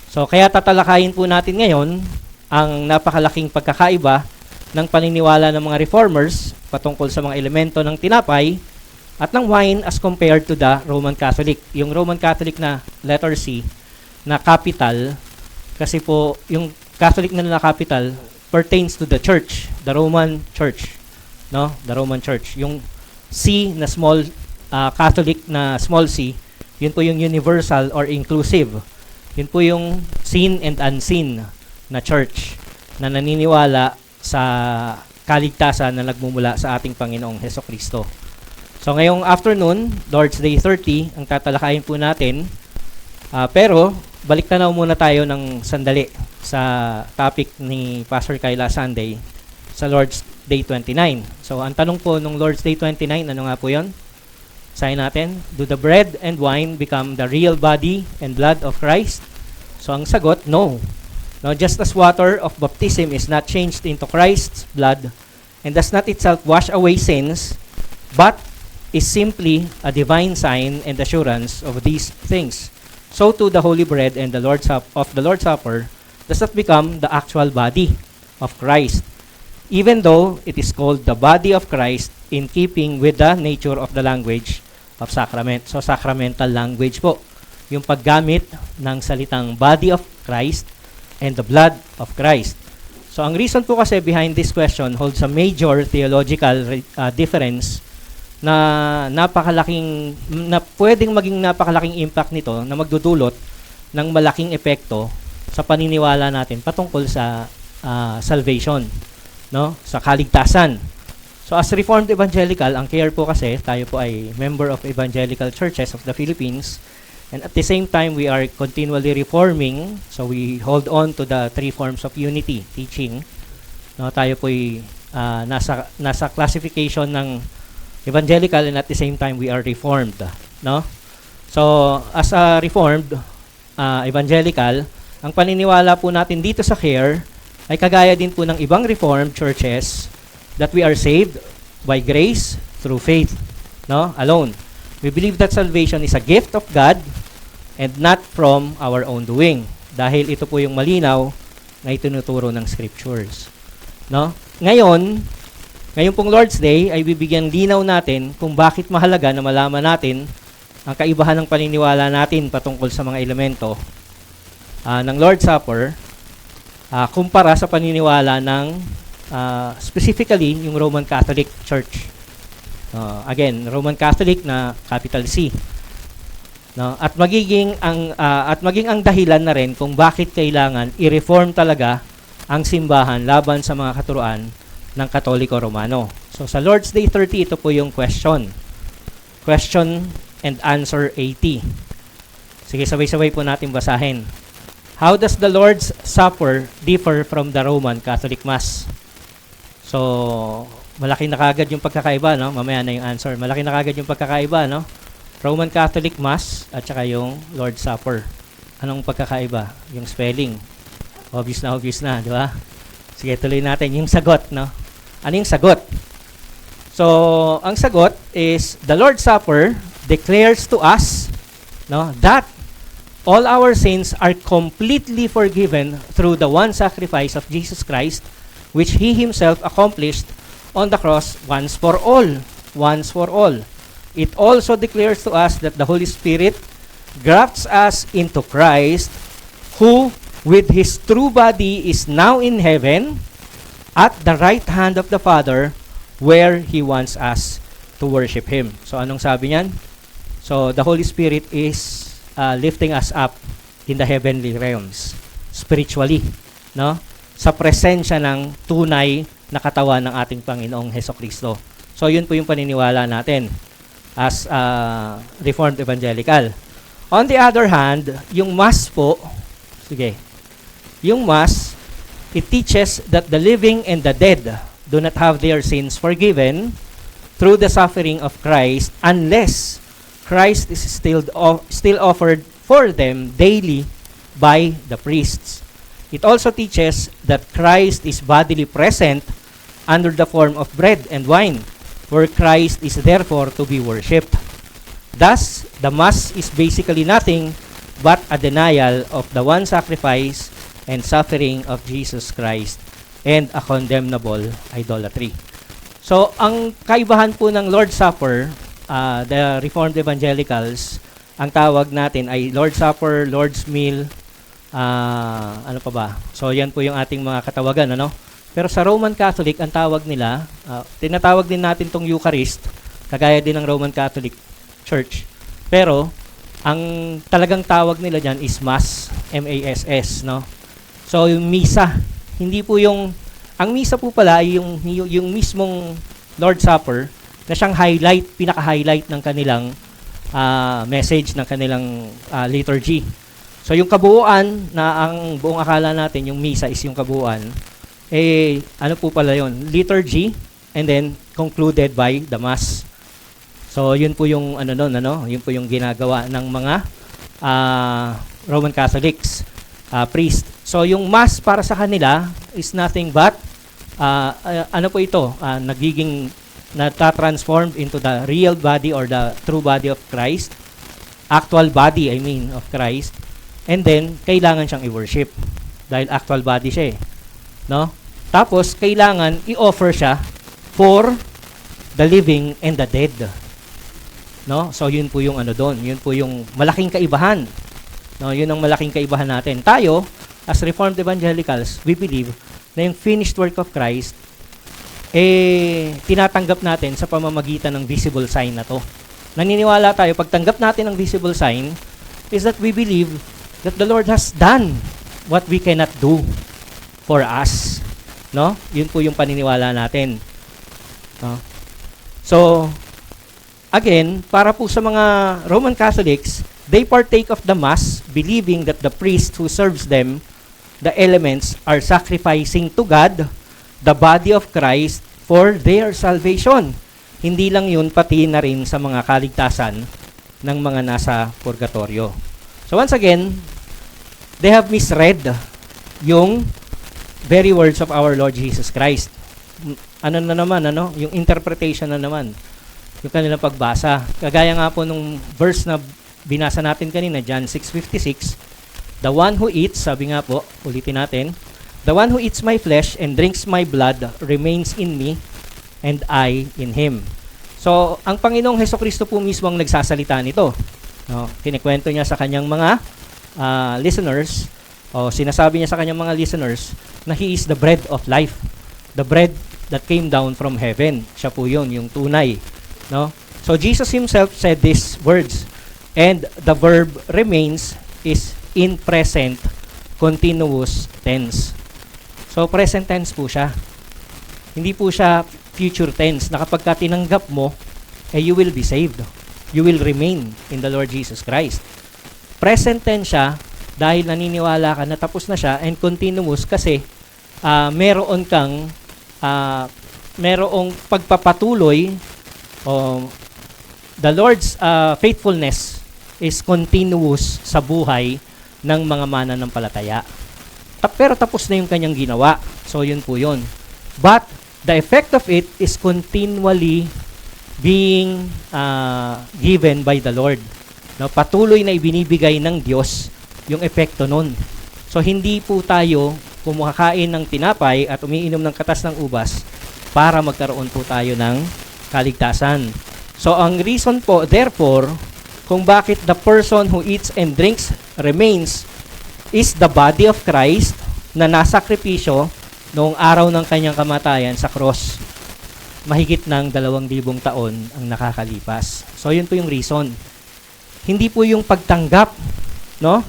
Speaker 1: So, kaya tatalakayin po natin ngayon ang napakalaking pagkakaiba ng paniniwala ng mga reformers patungkol sa mga elemento ng tinapay at ng wine as compared to the Roman Catholic. Yung Roman Catholic na letter C na capital, kasi po yung Catholic na capital pertains to the church, the Roman Church. No? The Roman Church. Yung C na small Catholic na small c, yun po yung universal or inclusive. Yun po yung seen and unseen na church na naniniwala sa kaligtasan na nagmumula sa ating Panginoong Hesukristo. So ngayong afternoon, Lord's Day 30, ang tatalakayin po natin. Pero balik tanaw muna tayo ng sandali sa topic ni Pastor Kyla Sunday sa Lord's Day 29. So ang tanong po nung Lord's Day 29, ano nga po yun? Sayin natin, do the bread and wine become the real body and blood of Christ? So ang sagot, no. No, just as water of baptism is not changed into Christ's blood and does not itself wash away sins, but is simply a divine sign and assurance of these things. So too the holy bread and the Lord's Supper does not become the actual body of Christ, even though it is called the body of Christ in keeping with the nature of the language of sacrament. So sacramental language po, yung paggamit ng salitang body of Christ and the blood of Christ. So ang reason po kasi behind this question holds a major theological difference na pwedeng maging napakalaking impact nito na magdudulot ng malaking epekto sa paniniwala natin patungkol sa salvation, no? Sa kaligtasan. So as Reformed Evangelical, ang care po kasi, tayo po ay member of Evangelical Churches of the Philippines, and at the same time, we are continually reforming, so we hold on to the three forms of unity teaching. No, tayo po ay nasa classification ng Evangelical, and at the same time, we are Reformed. No? So as a Reformed Evangelical, ang paniniwala po natin dito sa care ay kagaya din po ng ibang Reformed churches that we are saved by grace through faith, no? Alone. We believe that salvation is a gift of God and not from our own doing. Dahil ito po yung malinaw na itinuturo ng scriptures, no? Ngayon pong Lord's Day ay bibigyan linaw natin kung bakit mahalaga na malaman natin ang kaibahan ng paniniwala natin patungkol sa mga elemento ng Lord's Supper kumpara sa paniniwala ng specifically yung Roman Catholic Church. Again, Roman Catholic na capital C. No? At maging ang dahilan na rin kung bakit kailangan i-reform talaga ang simbahan laban sa mga katuruan ng Katoliko Romano. So sa Lord's Day 30, ito po yung question. Question and answer 80. Sige, sabay-sabay po natin basahin. How does the Lord's Supper differ from the Roman Catholic Mass? So, malaki na kagad yung pagkakaiba, no? Mamaya na yung answer. Malaki na kagad yung pagkakaiba, no? Roman Catholic Mass at saka yung Lord's Supper. Anong pagkakaiba? Yung spelling. Obvious na, di ba? Sige, tuloy natin yung sagot, no? Ano yung sagot? So, ang sagot is the Lord's Supper declares to us, no, that all our sins are completely forgiven through the one sacrifice of Jesus Christ, which He Himself accomplished on the cross once for all. Once for all. It also declares to us that the Holy Spirit grafts us into Christ, who with His true body is now in heaven at the right hand of the Father, where He wants us to worship Him. So anong sabi niyan? So the Holy Spirit is lifting us up in the heavenly realms spiritually, no? Sa presensya ng tunay na katawan ng ating Panginoong Hesukristo. So yun po yung paniniwala natin as Reformed Evangelical. On the other hand, yung Mass po, sige, yung Mass, it teaches that the living and the dead do not have their sins forgiven through the suffering of Christ unless Christ is still offered for them daily by the priests. It also teaches that Christ is bodily present under the form of bread and wine, where Christ is therefore to be worshipped. Thus, the Mass is basically nothing but a denial of the one sacrifice and suffering of Jesus Christ and a condemnable idolatry. So, ang kaibahan po ng Lord's Supper, the Reformed Evangelicals, ang tawag natin ay Lord's Supper, Lord's Meal, ano pa ba? So, yan po yung ating mga katawagan, ano? Pero sa Roman Catholic, ang tawag nila, tinatawag din natin tong Eucharist, kagaya din ng Roman Catholic Church. Pero, ang talagang tawag nila dyan is Mass, M-A-S-S, no? So, yung Misa, hindi po yung, ang Misa po pala ay yung mismong Lord's Supper, na siyang highlight, pinaka-highlight ng kanilang message, ng kanilang liturgy. So, yung kabuuan, na ang buong akala natin, yung Misa is yung kabuuan, ano po pala yun? Liturgy, and then concluded by the Mass. So, yun po yung yun po yung ginagawa ng mga Roman Catholics, priest. So, yung Mass para sa kanila is nothing but ano po ito? Nagiging nata-transformed into the real body or the true body of Christ, actual body, I mean, of Christ, and then, kailangan siyang i-worship dahil actual body siya eh. No? Tapos, kailangan i-offer siya for the living and the dead. No? So, yun po yung doon. Yun po yung malaking kaibahan. No? Yun ang malaking kaibahan natin. Tayo, as Reformed Evangelicals, we believe na yung finished work of Christ, tinatanggap natin sa pamamagitan ng visible sign na to. Naniniwala tayo, pagtanggap natin ng visible sign, is that we believe that the Lord has done what we cannot do for us. No? Yun po yung paniniwala natin. No? So, again, para po sa mga Roman Catholics, they partake of the Mass, believing that the priest who serves them, the elements, are sacrificing to God the body of Christ for their salvation. Hindi lang yun, pati na rin sa mga kaligtasan ng mga nasa purgatorio. So once again, they have misread yung very words of our Lord Jesus Christ. Ano na naman, yung interpretation na naman, yung kanilang pagbasa. Kagaya nga po nung verse na binasa natin kanina, John 6:56, the one who eats, sabi nga po, ulitin natin, the one who eats my flesh and drinks my blood remains in me and I in him. So, ang Panginoong Hesukristo po mismo ang nagsasalita nito. No, kinikwento niya sa kanyang mga listeners, o sinasabi niya sa kanyang mga listeners na He is the bread of life. The bread that came down from heaven. Siya po yun, yung tunay. No? So, Jesus Himself said these words. And the verb remains is in present continuous tense. So, present tense po siya. Hindi po siya future tense na kapag ka tinanggap mo, you will be saved. You will remain in the Lord Jesus Christ. Present tense siya dahil naniniwala ka na tapos na siya, and continuous kasi merong pagpapatuloy. The Lord's faithfulness is continuous sa buhay ng mga mananampalataya. Pero tapos na yung kanyang ginawa. So yun po yun. But the effect of it is continually being given by the Lord. No, patuloy na ibinibigay ng Diyos yung epekto nun. So hindi po tayo kumakain ng tinapay at umiinom ng katas ng ubas para magkaroon po tayo ng kaligtasan. So ang reason po, therefore, kung bakit the person who eats and drinks remains is the body of Christ na nasakripisyo noong araw ng kanyang kamatayan sa cross. Mahigit ng 2,000 taon ang nakakalipas. So yun po yung reason. Hindi po yung pagtanggap, no?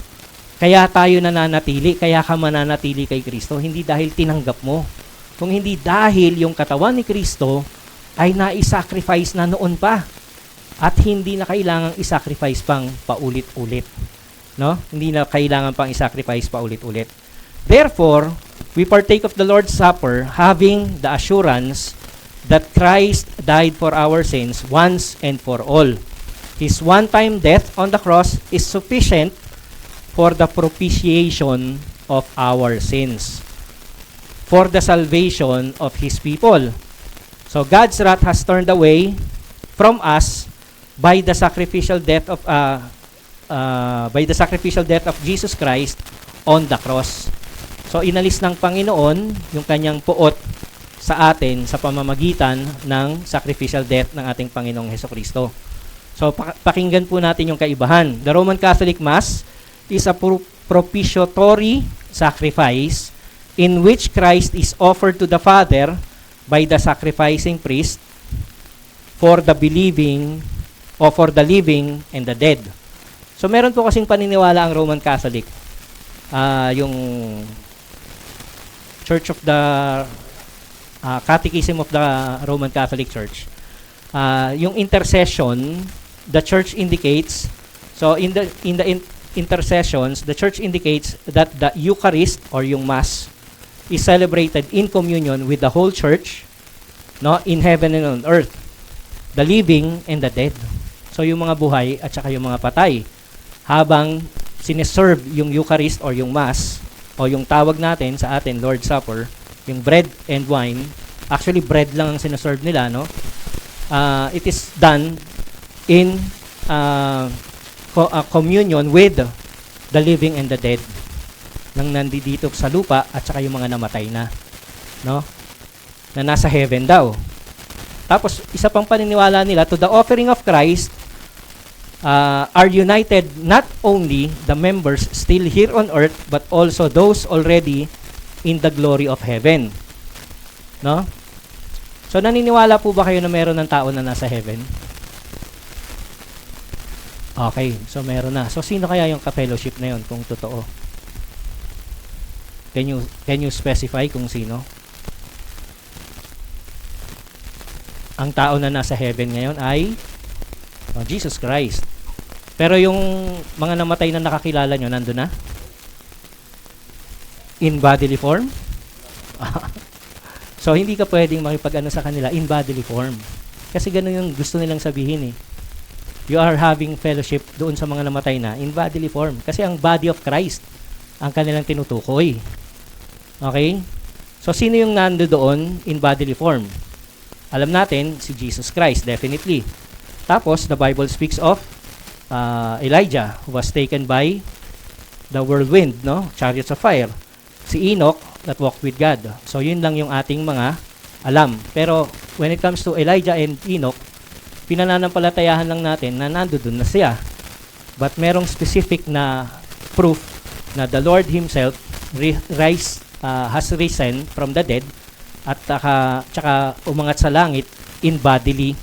Speaker 1: Kaya tayo nananatili, kaya ka mananatili kay Kristo, hindi dahil tinanggap mo. Kung hindi dahil yung katawan ni Kristo ay naisacrifice na noon pa at hindi na kailangang isacrifice pang paulit-ulit, no? Hindi na kailangan pang isacrifice paulit-ulit. Therefore, we partake of the Lord's Supper having the assurance that Christ died for our sins once and for all. His one-time death on the cross is sufficient for the propitiation of our sins, for the salvation of His people. So God's wrath has turned away from us by the sacrificial death of Jesus Christ on the cross. So inalis ng Panginoon yung kanyang puot sa atin sa pamamagitan ng sacrificial death ng ating Panginoong Hesukristo. So pakinggan po natin yung kaibahan. The Roman Catholic Mass is a propitiatory sacrifice in which Christ is offered to the Father by the sacrificing priest for the believing or for the living and the dead. So meron po kasing paniniwala ang Roman Catholic, yung Church of the Catechism of the Roman Catholic Church. Yung intercession, the Church indicates, so in the intercessions, the Church indicates that the Eucharist or yung Mass is celebrated in communion with the whole Church, no, in heaven and on earth, the living and the dead. So yung mga buhay at saka yung mga patay, habang sineserve yung Eucharist or yung Mass o yung tawag natin sa atin Lord's Supper, yung bread and wine, actually bread lang ang sineserve nila, no? It is done in communion with the living and the dead nang nandito sa lupa at saka yung mga namatay na, no? Na nasa heaven daw. Tapos isa pang paniniwala nila, to the offering of Christ are united not only the members still here on earth but also those already in the glory of heaven, no? So naniniwala po ba kayo na meron ng tao na nasa heaven? Okay, so meron na. So sino kaya yung ka-fellowship na yun kung totoo? Can you specify kung sino? Ang tao na nasa heaven ngayon ay Jesus Christ. Pero yung mga namatay na nakakilala nyo, nandun na? In bodily form? So hindi ka pwedeng makipag-ano sa kanila in bodily form. Kasi ganun yung gusto nilang sabihin eh. You are having fellowship doon sa mga namatay na in bodily form. Kasi ang body of Christ ang kanilang tinutukoy. Okay? So, sino yung nando doon in bodily form? Alam natin, si Jesus Christ, definitely. Tapos, the Bible speaks of Elijah, who was taken by the whirlwind, no? Chariots of fire. Si Enoch, that walked with God. So, yun lang yung ating mga alam. Pero, when it comes to Elijah and Enoch, pinananampalatayahan lang natin na nando doon na siya. But merong specific na proof na the Lord Himself has risen from the dead at tsaka umangat sa langit in bodily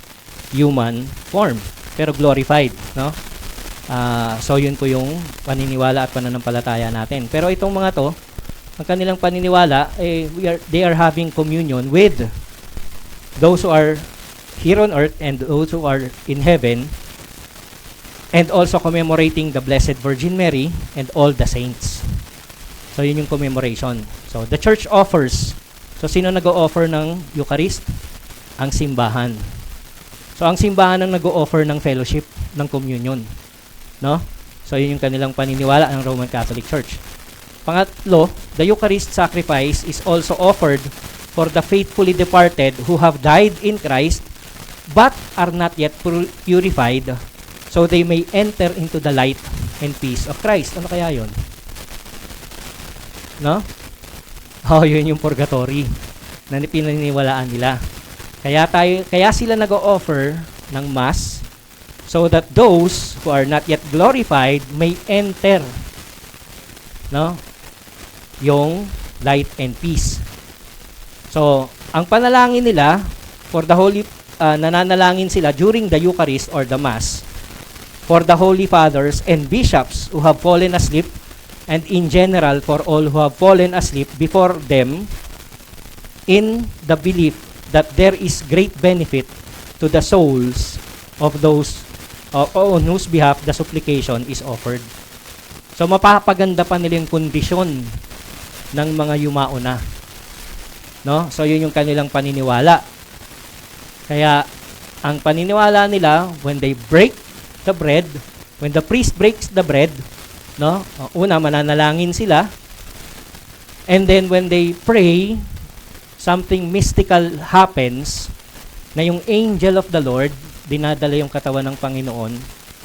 Speaker 1: human form, pero glorified, no? So yun po yung paniniwala at pananampalataya natin. Pero itong mga to, ang kanilang paniniwala, they are having communion with those who are here on earth and those who are in heaven, and also commemorating the Blessed Virgin Mary and all the saints. So, yun yung commemoration. So, the church offers. So, sino nag-o-offer ng Eucharist? Ang simbahan. So, ang simbahan ang nag-o-offer ng fellowship, ng communion. No? So, yun yung kanilang paniniwala ng Roman Catholic Church. Pangatlo, the Eucharist sacrifice is also offered for the faithfully departed who have died in Christ but are not yet purified, so they may enter into the light and peace of Christ. Ano kaya yun? No? Yun yung purgatory na pinaniniwalaan nila. Kaya sila nag-o-offer ng Mass so that those who are not yet glorified may enter, no? Yung light and peace. So, ang panalangin nila for the Holy, nananalangin sila during the Eucharist or the Mass for the Holy Fathers and Bishops who have fallen asleep, and in general for all who have fallen asleep before them, in the belief that there is great benefit to the souls of those on whose behalf the supplication is offered. So mapapaganda pa nila yung kondisyon ng mga yumao na. No? So yun yung kanilang paniniwala. Kaya ang paniniwala nila, when they break the bread, when the priest breaks the bread, no? Una, mananalangin sila. And then when they pray, something mystical happens na yung angel of the Lord dinadala yung katawan ng Panginoon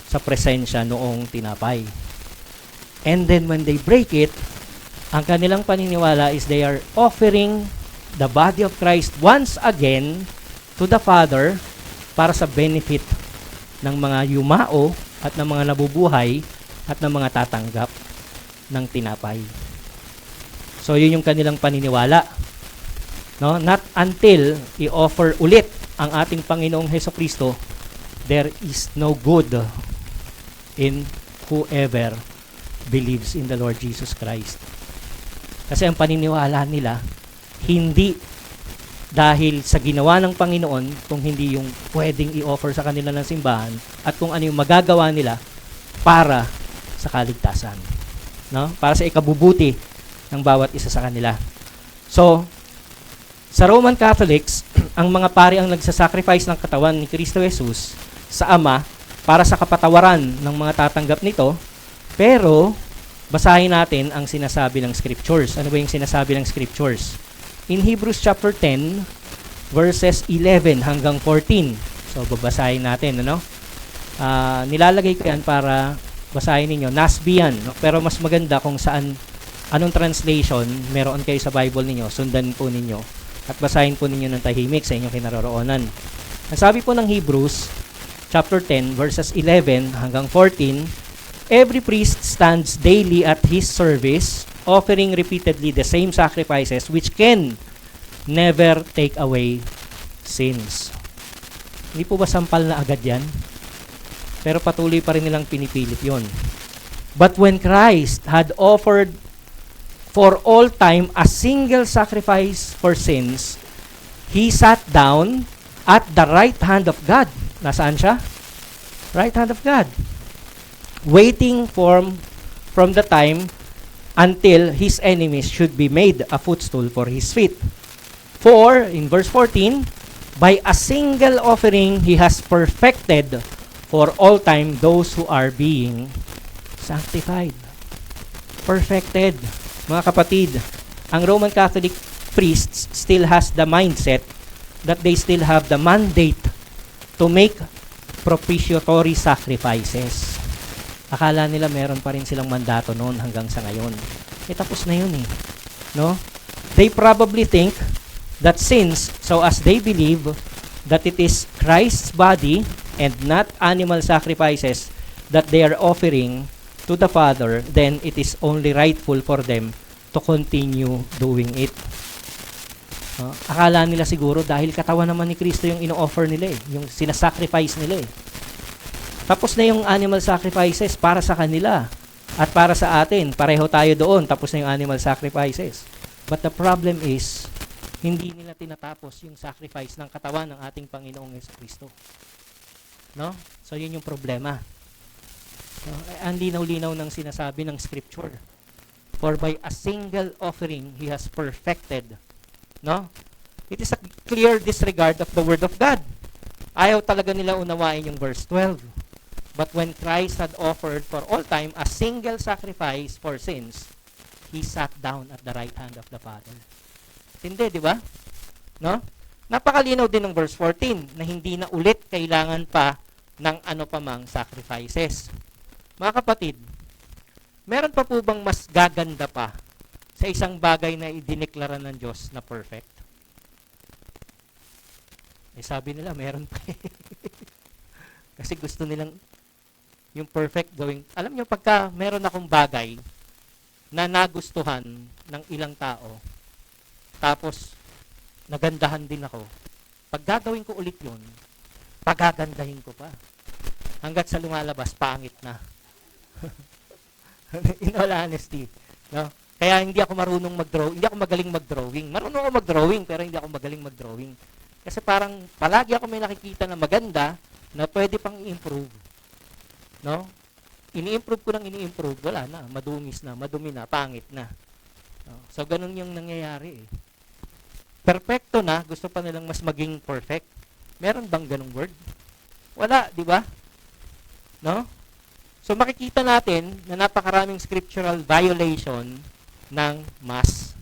Speaker 1: sa presensya noong tinapay. And then when they break it, ang kanilang paniniwala is they are offering the body of Christ once again to the Father para sa benefit ng mga yumao at ng mga nabubuhay at ng mga tatanggap ng tinapay. So, yun yung kanilang paniniwala. No? Not until i-offer ulit ang ating Panginoong Hesukristo, there is no good in whoever believes in the Lord Jesus Christ. Kasi ang paniniwala nila, hindi dahil sa ginawa ng Panginoon, kung hindi yung pwedeng i-offer sa kanila ng simbahan, at kung ano yung magagawa nila para sa kaligtasan. No? Para sa ikabubuti ng bawat isa sa kanila. So, sa Roman Catholics, ang mga pari ang nagsasacrifice ng katawan ni Kristo Jesus sa Ama para sa kapatawaran ng mga tatanggap nito. Pero, basahin natin ang sinasabi ng Scriptures. Ano ba yung sinasabi ng Scriptures? In Hebrews chapter 10, verses 11 hanggang 14. So, babasahin natin, ano? Nilalagay ko yan para basahin ninyo. NASB yan, no? Pero mas maganda kung anong translation meron kayo sa Bible ninyo, sundan po ninyo. At basahin po ninyo ng tahimik sa inyong kinaroroonan. Ang sabi po ng Hebrews, chapter 10, verses 11 hanggang 14, every priest stands daily at his service, offering repeatedly the same sacrifices which can never take away sins. Hindi po ba sampal na agad yan? Pero patuloy pa rin nilang pinipilit yon. But when Christ had offered for all time a single sacrifice for sins, He sat down at the right hand of God. Nasaan siya? Right hand of God. Waiting from the time until His enemies should be made a footstool for His feet. For, in verse 14, by a single offering He has perfected for all time those who are being sanctified. Perfected. Mga kapatid, ang Roman Catholic priests still has the mindset that they still have the mandate to make propitiatory sacrifices. Akala nila meron pa rin silang mandato noon hanggang sa ngayon. Tapos na yun eh. No? They probably think that since, so as they believe that it is Christ's body and not animal sacrifices that they are offering to the Father, then it is only rightful for them to continue doing it. Akala nila siguro dahil katawan naman ni Kristo yung ino-offer nila eh, yung sinasacrifice nila eh. Tapos na yung animal sacrifices para sa kanila at para sa atin. Pareho tayo doon, tapos na yung animal sacrifices. But the problem is, hindi nila tinatapos yung sacrifice ng katawan ng ating Panginoong Jesucristo. No? So yun yung problema. So, ang linaw-linaw ng sinasabi ng Scripture. For by a single offering, He has perfected. No? It is a clear disregard of the Word of God. Ayaw talaga nila unawain yung verse 12. But when Christ had offered for all time a single sacrifice for sins, He sat down at the right hand of the Father. Hindi, di ba? No? Napakalinaw din ng verse 14 na hindi na ulit kailangan pa ng ano pa mang sacrifices. Mga kapatid, meron pa po bang mas gaganda pa sa isang bagay na idineklara ng Diyos na perfect? Sabi nila, meron pa Kasi gusto nilang yung perfect gawing. Alam nyo, pagka meron akong bagay na nagustuhan ng ilang tao, tapos nagandahan din ako, pag gagawin ko ulit yun, pagagandahin ko pa. Hanggat sa lumalabas, pangit na. In all honesty. No? Kaya hindi ako marunong mag-draw, hindi ako magaling mag-drawing. Marunong ako mag-drawing, pero hindi ako magaling mag-drawing. Kasi parang palagi ako may nakikita na maganda na pwede pang i-improve. No? Ini-improve ko lang ini-improve, wala na, madungis na, madumi na, pangit na. No? So, ganun yung nangyayari eh. Perfecto na, gusto pa nilang mas maging perfect. Meron bang ganung word? Wala, di ba? No? So, makikita natin na napakaraming scriptural violation ng Mass.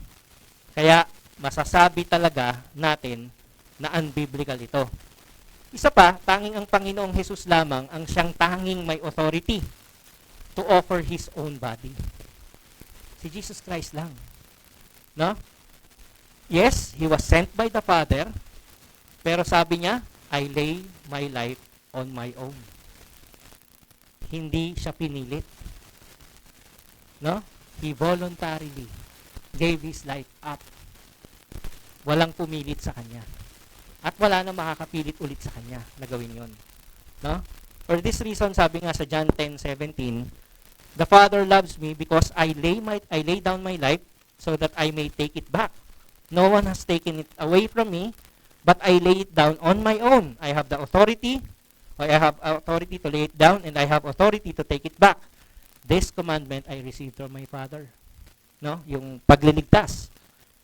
Speaker 1: Kaya, masasabi talaga natin na unbiblical ito. Isa pa, tanging ang Panginoong Jesus lamang ang siyang tanging may authority to offer His own body. Si Jesus Christ lang. No? Yes, He was sent by the Father, pero sabi niya, I lay my life on my own. Hindi siya pinilit. No? He voluntarily gave His life up. Walang pumilit sa Kanya. At wala na makakapilit ulit sa Kanya na gawin yun. No? For this reason, sabi nga sa John 10:17, the Father loves me because I lay down my life so that I may take it back. No one has taken it away from me, but I lay it down on my own. I have the authority, to lay it down, and I have authority to take it back. This commandment I received from my Father. No? Yung pagliligtas.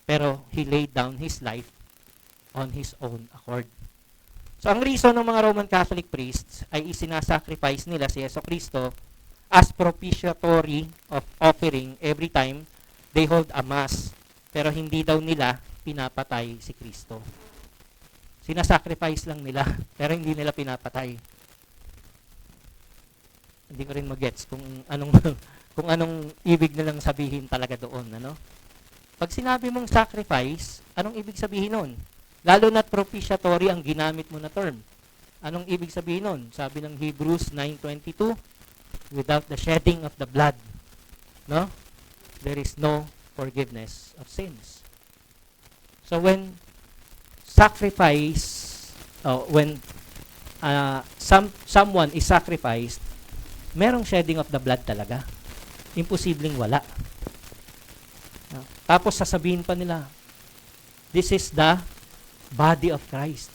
Speaker 1: Pero He laid down His life on His own accord. So, ang reason ng mga Roman Catholic priests ay isinasacrifice nila si Jesucristo as propitiatory of offering every time they hold a Mass. Pero hindi daw nila pinapatay si Kristo. Sinasacrifice lang nila, pero hindi nila pinapatay. Hindi ko rin mag-gets kung anong ibig nilang sabihin talaga doon, ano? Pag sinabi mong sacrifice, anong ibig sabihin nun? Lalo na't propitiatory ang ginamit mo na term. Anong ibig sabihin nun? Sabi ng Hebrews 9:22, without the shedding of the blood, no? There is no forgiveness of sins. So when someone is sacrificed, merong shedding of the blood talaga. Imposibleng wala. Tapos sasabihin pa nila, this is the body of Christ.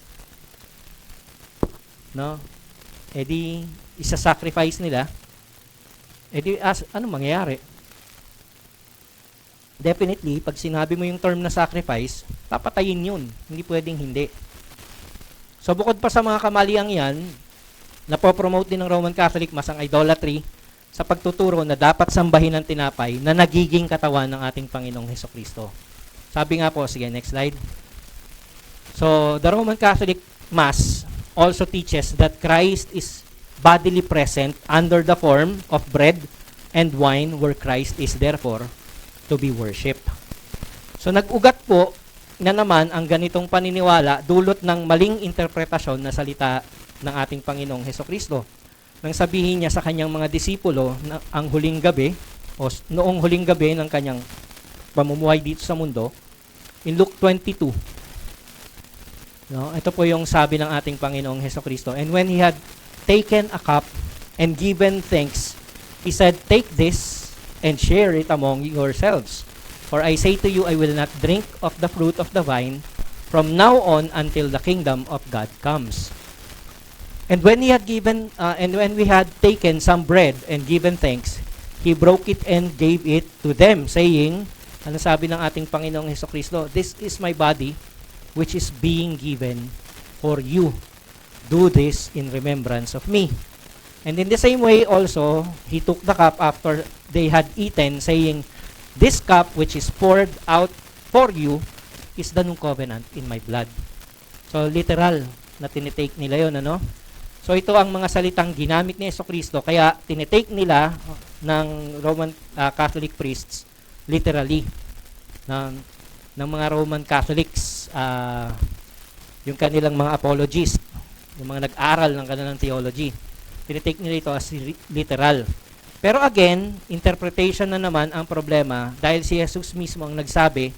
Speaker 1: No? E di, isa-sacrifice nila. E di, ano mangyayari? Definitely, pag sinabi mo yung term na sacrifice, papatayin yun. Hindi pwedeng hindi. So, bukod pa sa mga kamaliang yan, napopromote din ng Roman Catholic Mass ang idolatry sa pagtuturo na dapat sambahin ang tinapay na nagiging katawan ng ating Panginoong Hesukristo. Sabi nga po, sige, next slide. So, the Roman Catholic Mass also teaches that Christ is bodily present under the form of bread and wine where Christ is therefore to be worshipped. So, nag-ugat po na naman ang ganitong paniniwala dulot ng maling interpretasyon na salita ng ating Panginoong Hesukristo. Nang sabihin niya sa kanyang mga disipulo na ang huling gabi o noong huling gabi ng kanyang pamumuhay dito sa mundo, in Luke 22, no, ito po yung sabi ng ating Panginoong Hesukristo, and when he had taken a cup and given thanks, he said, take this and share it among yourselves. For I say to you, I will not drink of the fruit of the vine from now on until the kingdom of God comes. And when he had given, and when we had taken some bread and given thanks, he broke it and gave it to them, saying, ano sabi ng ating Panginoong Hesukristo? This is my body, which is being given for you. Do this in remembrance of me. And in the same way also, he took the cup after they had eaten, saying, this cup which is poured out for you is the new covenant in my blood. So literal na tinitake nila yon, ano? So ito ang mga salitang ginamit ni Hesukristo, kaya tinitake nila ng Roman Catholic priests literally ng mga Roman Catholics, yung kanilang mga apologists, yung mga nag-aral ng kanilang theology. Tinitake nila ito as literal. Pero again, interpretation na naman ang problema dahil si Jesus mismo ang nagsabi.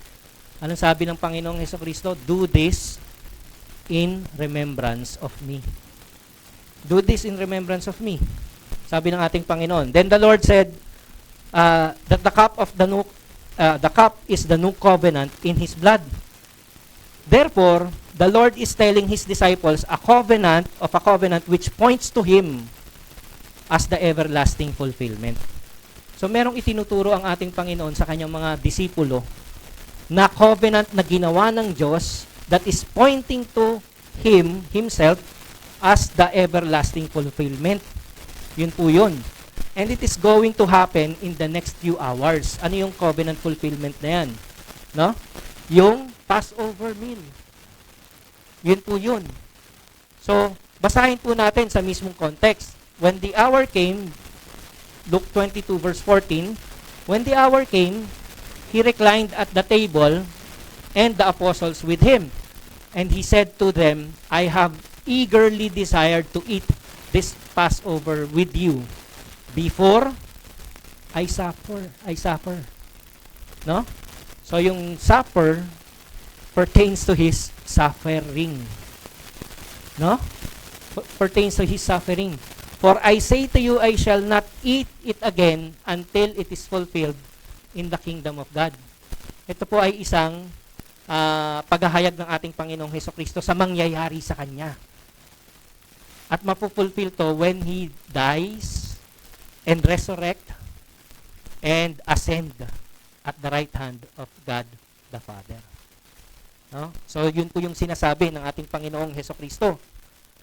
Speaker 1: Anong sabi ng Panginoong Hesukristo? Do this in remembrance of me. Do this in remembrance of me. Sabi ng ating Panginoon. Then the Lord said that the cup is the new covenant in His blood. Therefore, the Lord is telling His disciples a covenant which points to Him as the everlasting fulfillment. So merong itinuturo ang ating Panginoon sa kanyang mga disipulo na covenant na ginawa ng Diyos that is pointing to Him, Himself, as the everlasting fulfillment. Yun po yun. And it is going to happen in the next few hours. Ano yung covenant fulfillment na yan? No? Yung Passover meal. Yun po yun. So, basahin po natin sa mismong context. When the hour came, Luke 22 verse 14, when the hour came, He reclined at the table and the apostles with Him. And He said to them, I have eagerly desired to eat this Passover with you before I suffer. No? So yung supper pertains to His suffering. No? Pertains to His suffering. For I say to you, I shall not eat it again until it is fulfilled in the kingdom of God. Ito po ay isang paghahayag ng ating Panginoong Hesukristo sa mangyayari sa Kanya. At mapupulfill to when He dies and resurrect and ascend at the right hand of God the Father. No? So yun po yung sinasabi ng ating Panginoong Hesukristo.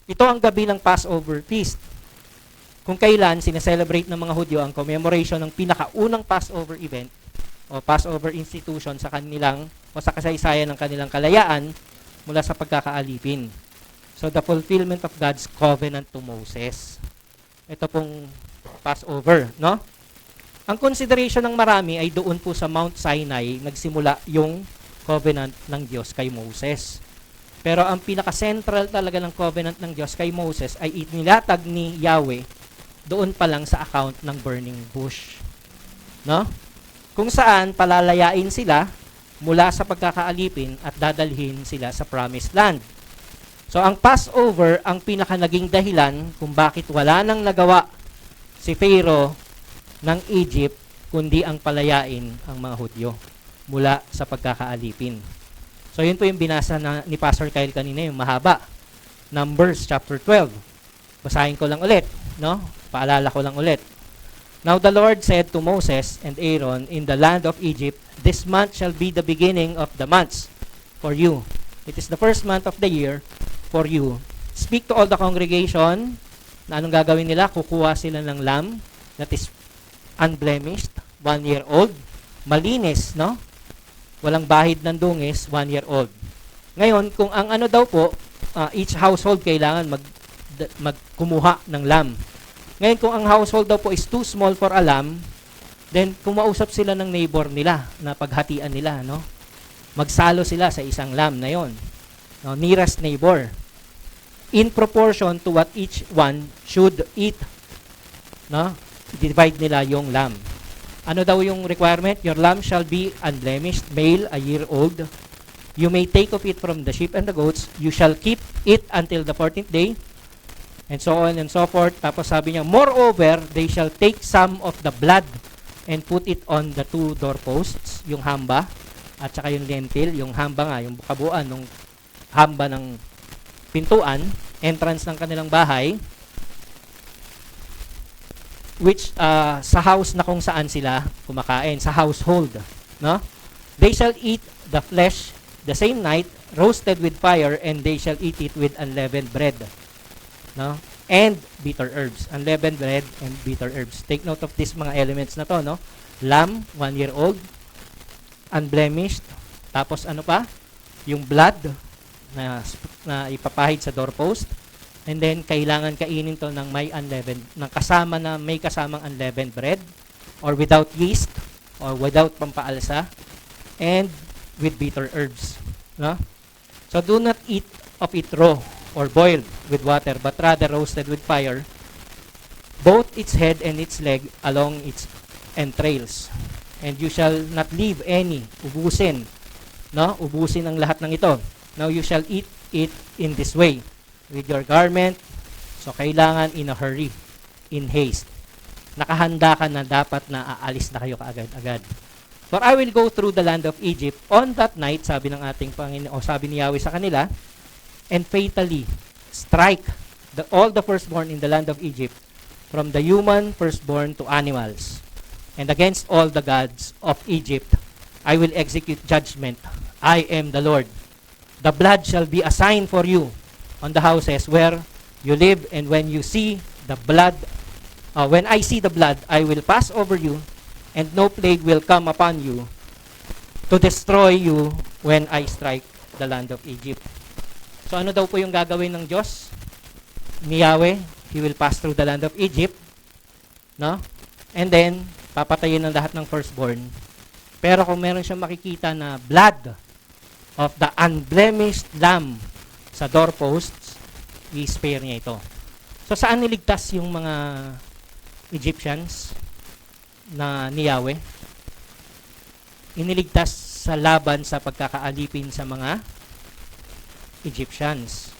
Speaker 1: Ito ang gabi ng Passover feast. Kung kailan sineselebrate ng mga Hudyo ang commemoration ng pinakaunang Passover event o Passover institution sa kanilang o sa kasaysayan ng kanilang kalayaan mula sa pagkakaalipin. So the fulfillment of God's covenant to Moses. Ito pong Passover, no? Ang consideration ng marami ay doon po sa Mount Sinai nagsimula yung covenant ng Diyos kay Moses. Pero ang pinaka-central talaga ng covenant ng Diyos kay Moses ay inilatag ni Yahweh doon pa lang sa account ng burning bush. No? Kung saan palalayain sila mula sa pagkakaalipin at dadalhin sila sa promised land. So ang Passover ang pinaka naging dahilan kung bakit wala nang nagawa si Pharaoh ng Egypt kundi ang palayain ang mga Hudyo mula sa pagkakaalipin. So yun po yung binasa ni Pastor Kyle kanina, yung mahaba. Numbers chapter 12. Basahin ko lang ulit, no? Paalala ko lang ulit. Now the Lord said to Moses and Aaron in the land of Egypt, this month shall be the beginning of the months for you. It is the first month of the year for you. Speak to all the congregation na anong gagawin nila? Kukuha sila ng lamb that is unblemished, 1 year old, malinis, no? walang bahid ng dungis, 1 year old. Ngayon, kung ang ano daw po, each household kailangan magkumuha ng lamb. Ngayon, kung ang household daw po is too small for a lamb, then kumausap sila ng neighbor nila na paghatian nila, no? Magsalo sila sa isang lamb na yon, no? Nearest neighbor. In proportion to what each one should eat, no? Divide nila yung lamb. Ano daw yung requirement? Your lamb shall be unblemished, male, a year old. You may take of it from the sheep and the goats. You shall keep it until the 14th day. And so on and so forth. Tapos sabi niya, moreover, they shall take some of the blood and put it on the 2 doorposts, yung hamba, at saka yung lintel, yung hamba nga, yung kabuuan ng hamba ng pintuan, entrance ng kanilang bahay, which sa house na kung saan sila kumakain, sa household, no? They shall eat the flesh the same night, roasted with fire, and they shall eat it with unleavened bread, no? And bitter herbs. Unleavened bread and bitter herbs. Take note of these mga elements na to, no? Lamb, 1 year old, unblemished, tapos ano pa? Yung blood na ipapahid sa doorpost, and then kailangan kainin to ng may unleavened, ng kasama na may kasamang unleavened bread, or without yeast, or without pampaalsa, and with bitter herbs, no? So do not eat of it raw or boiled with water, but rather roasted with fire, both its head and its leg along its entrails. And you shall not leave any, ubusin, no? Ubusin ang lahat ng ito. Now you shall eat it in this way, with your garment. So kailangan in a hurry, in haste. Nakahanda ka na, dapat na aalis na kayo kaagad-agad. For I will go through the land of Egypt on that night, sabi ng ating Panginoon, o sabi ni Yahweh sa kanila, and fatally strike all the firstborn in the land of Egypt, from the human firstborn to animals. And against all the gods of Egypt, I will execute judgment. I am the Lord. The blood shall be a sign for you on the houses where you live, and when you see the blood, when I see the blood, I will pass over you, and no plague will come upon you to destroy you when I strike the land of Egypt. So ano daw po yung gagawin ng Diyos? Ni Yahweh, He will pass through the land of Egypt, no? And then, papatayin ng lahat ng firstborn. Pero kung meron siyang makikita na blood of the unblemished lamb sa doorposts, i-spare niya ito. So saan niligtas yung mga Egyptians na ni Yahweh? Iniligtas sa laban sa pagkakaalipin sa mga Egyptians.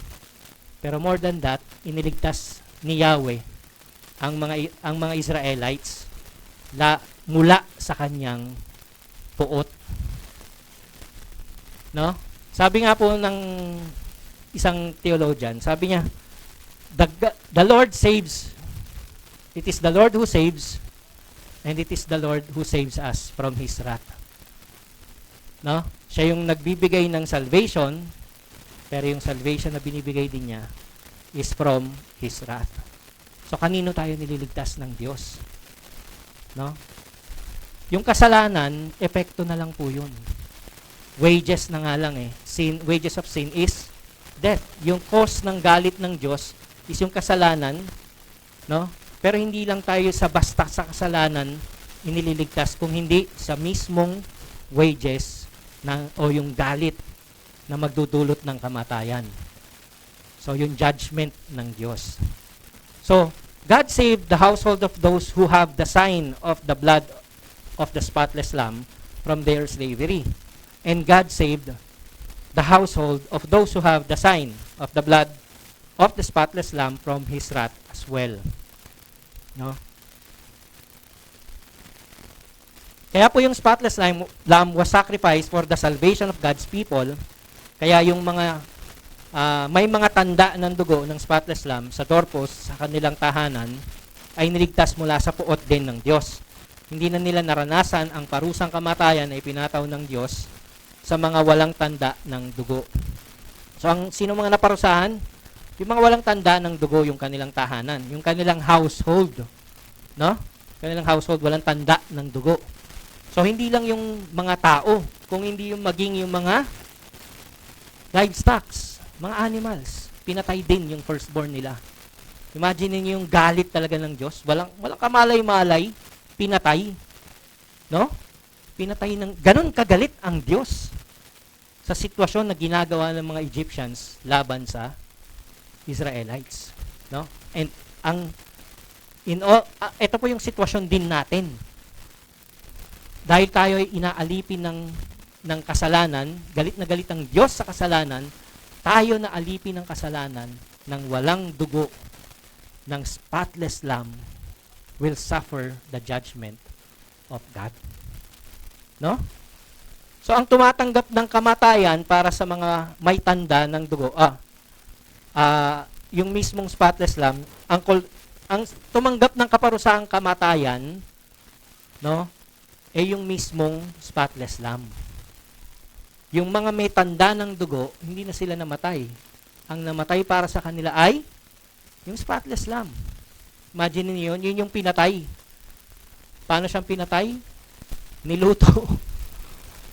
Speaker 1: Pero more than that, iniligtas ni Yahweh ang mga Israelites mula sa kanyang puot. No? Sabi nga po ng isang theologian, sabi niya, the Lord saves. It is the Lord who saves, and it is the Lord who saves us from His wrath. No? Siya yung nagbibigay ng salvation, pero yung salvation na binibigay din niya is from His wrath. So, kanino tayo nililigtas ng Diyos? No? Yung kasalanan, epekto na lang po yun. Wages na nga lang eh. Wages of sin is death. Yung cause ng galit ng Diyos is yung kasalanan, no? Pero hindi lang tayo basta sa kasalanan inililigtas, kung hindi sa mismong wages o yung galit na magdudulot ng kamatayan. So, yung judgment ng Diyos. So, God saved the household of those who have the sign of the blood of the spotless lamb from their slavery. And God saved the household of those who have the sign of the blood of the spotless lamb from His wrath as well. No? Kaya po yung spotless lamb was sacrificed for the salvation of God's people. Kaya yung mga may mga tanda ng dugo ng spotless lamb sa doorpost sa kanilang tahanan ay niligtas mula sa puot din ng Diyos. Hindi na nila naranasan ang parusang kamatayan na ipinataw ng Diyos sa mga walang tanda ng dugo. So, sino mga naparusahan? Yung mga walang tanda ng dugo, yung kanilang tahanan, yung kanilang household, no? Kanilang household, walang tanda ng dugo. So, hindi lang yung mga tao, kung hindi yung maging yung mga livestocks, mga animals. Pinatay din yung firstborn nila. Imagine niyo yung galit talaga ng Diyos. Walang kamalay-malay, pinatay. No? Pinatay ng, ganun kagalit ang Diyos sa sitwasyon na ginagawa ng mga Egyptians laban sa Israelites. No? And ito po yung sitwasyon din natin. Dahil tayo ay inaalipin ng kasalanan, galit na galit ang Diyos sa kasalanan, tayo na alipin ng kasalanan ng walang dugo ng spotless lamb will suffer the judgment of God. No? So, ang tumatanggap ng kamatayan para sa mga may tanda ng dugo, yung mismong spotless lamb, ang tumanggap ng kaparusahang kamatayan, no, yung mismong spotless lamb. Yung mga may tanda ng dugo, hindi na sila namatay. Ang namatay para sa kanila ay yung spotless lamb. Imagine niyo yun yung pinatay. Paano siyang pinatay? Niluto.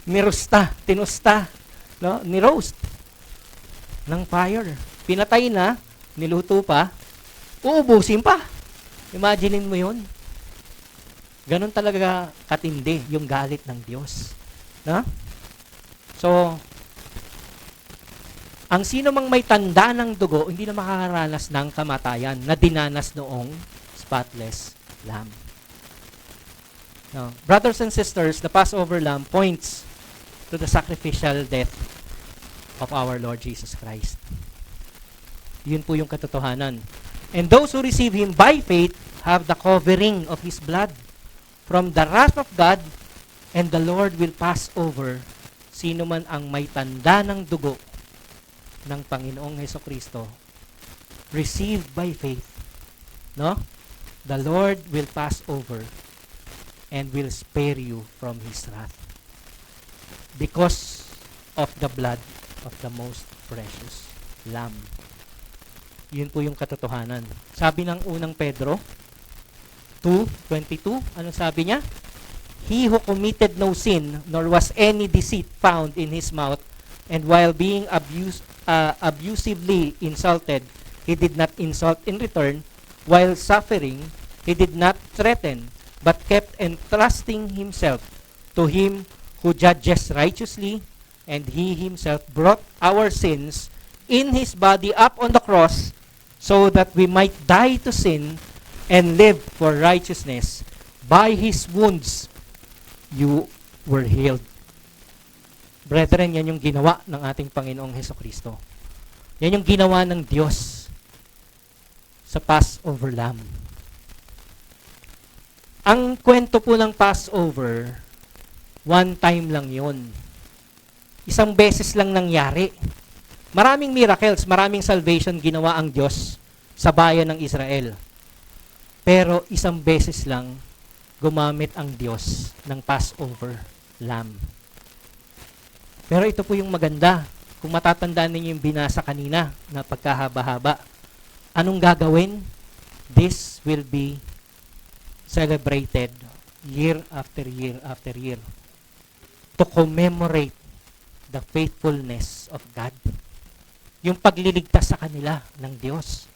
Speaker 1: Nirusta, tinusta, no? Niroast ng fire. Pinatay na, niluto pa, uubusin pa. Imagine mo yun. Ganon talaga katindi yung galit ng Diyos. No? So, ang sino mang may tanda ng dugo, hindi na makakaranas ng kamatayan na dinanas noong spotless lamb. No. Brothers and sisters, the Passover lamb points to the sacrificial death of our Lord Jesus Christ. Yun po yung katotohanan. And those who receive Him by faith have the covering of His blood from the wrath of God, and the Lord will pass over sino man ang may tanda ng dugo ng Panginoong Hesukristo received by faith. No? The Lord will pass over and will spare you from His wrath because of the blood of the most precious Lamb. Yun po yung katotohanan. Sabi ng unang Pedro 2:22, anong sabi niya? He who committed no sin, nor was any deceit found in his mouth, and while being abusively insulted, he did not insult in return. While suffering, he did not threaten, but kept entrusting himself to Him who judges righteously, and He Himself brought our sins in His body up on the cross, so that we might die to sin and live for righteousness. By His wounds, you were healed. Brethren, yan yung ginawa ng ating Panginoong Hesukristo. Yan yung ginawa ng Diyos sa Passover Lamb. Ang kwento po ng Passover, one time lang yun. Isang beses lang nangyari. Maraming miracles, maraming salvation ginawa ang Diyos sa bayan ng Israel. Pero isang beses lang gumamit ang Diyos ng Passover Lamb. Pero ito po yung maganda. Kung matatandaan ninyo yung binasa kanina na pagkahaba-haba, anong gagawin? This will be celebrated year after year after year to commemorate the faithfulness of God. Yung pagliligtas sa kanila ng Diyos.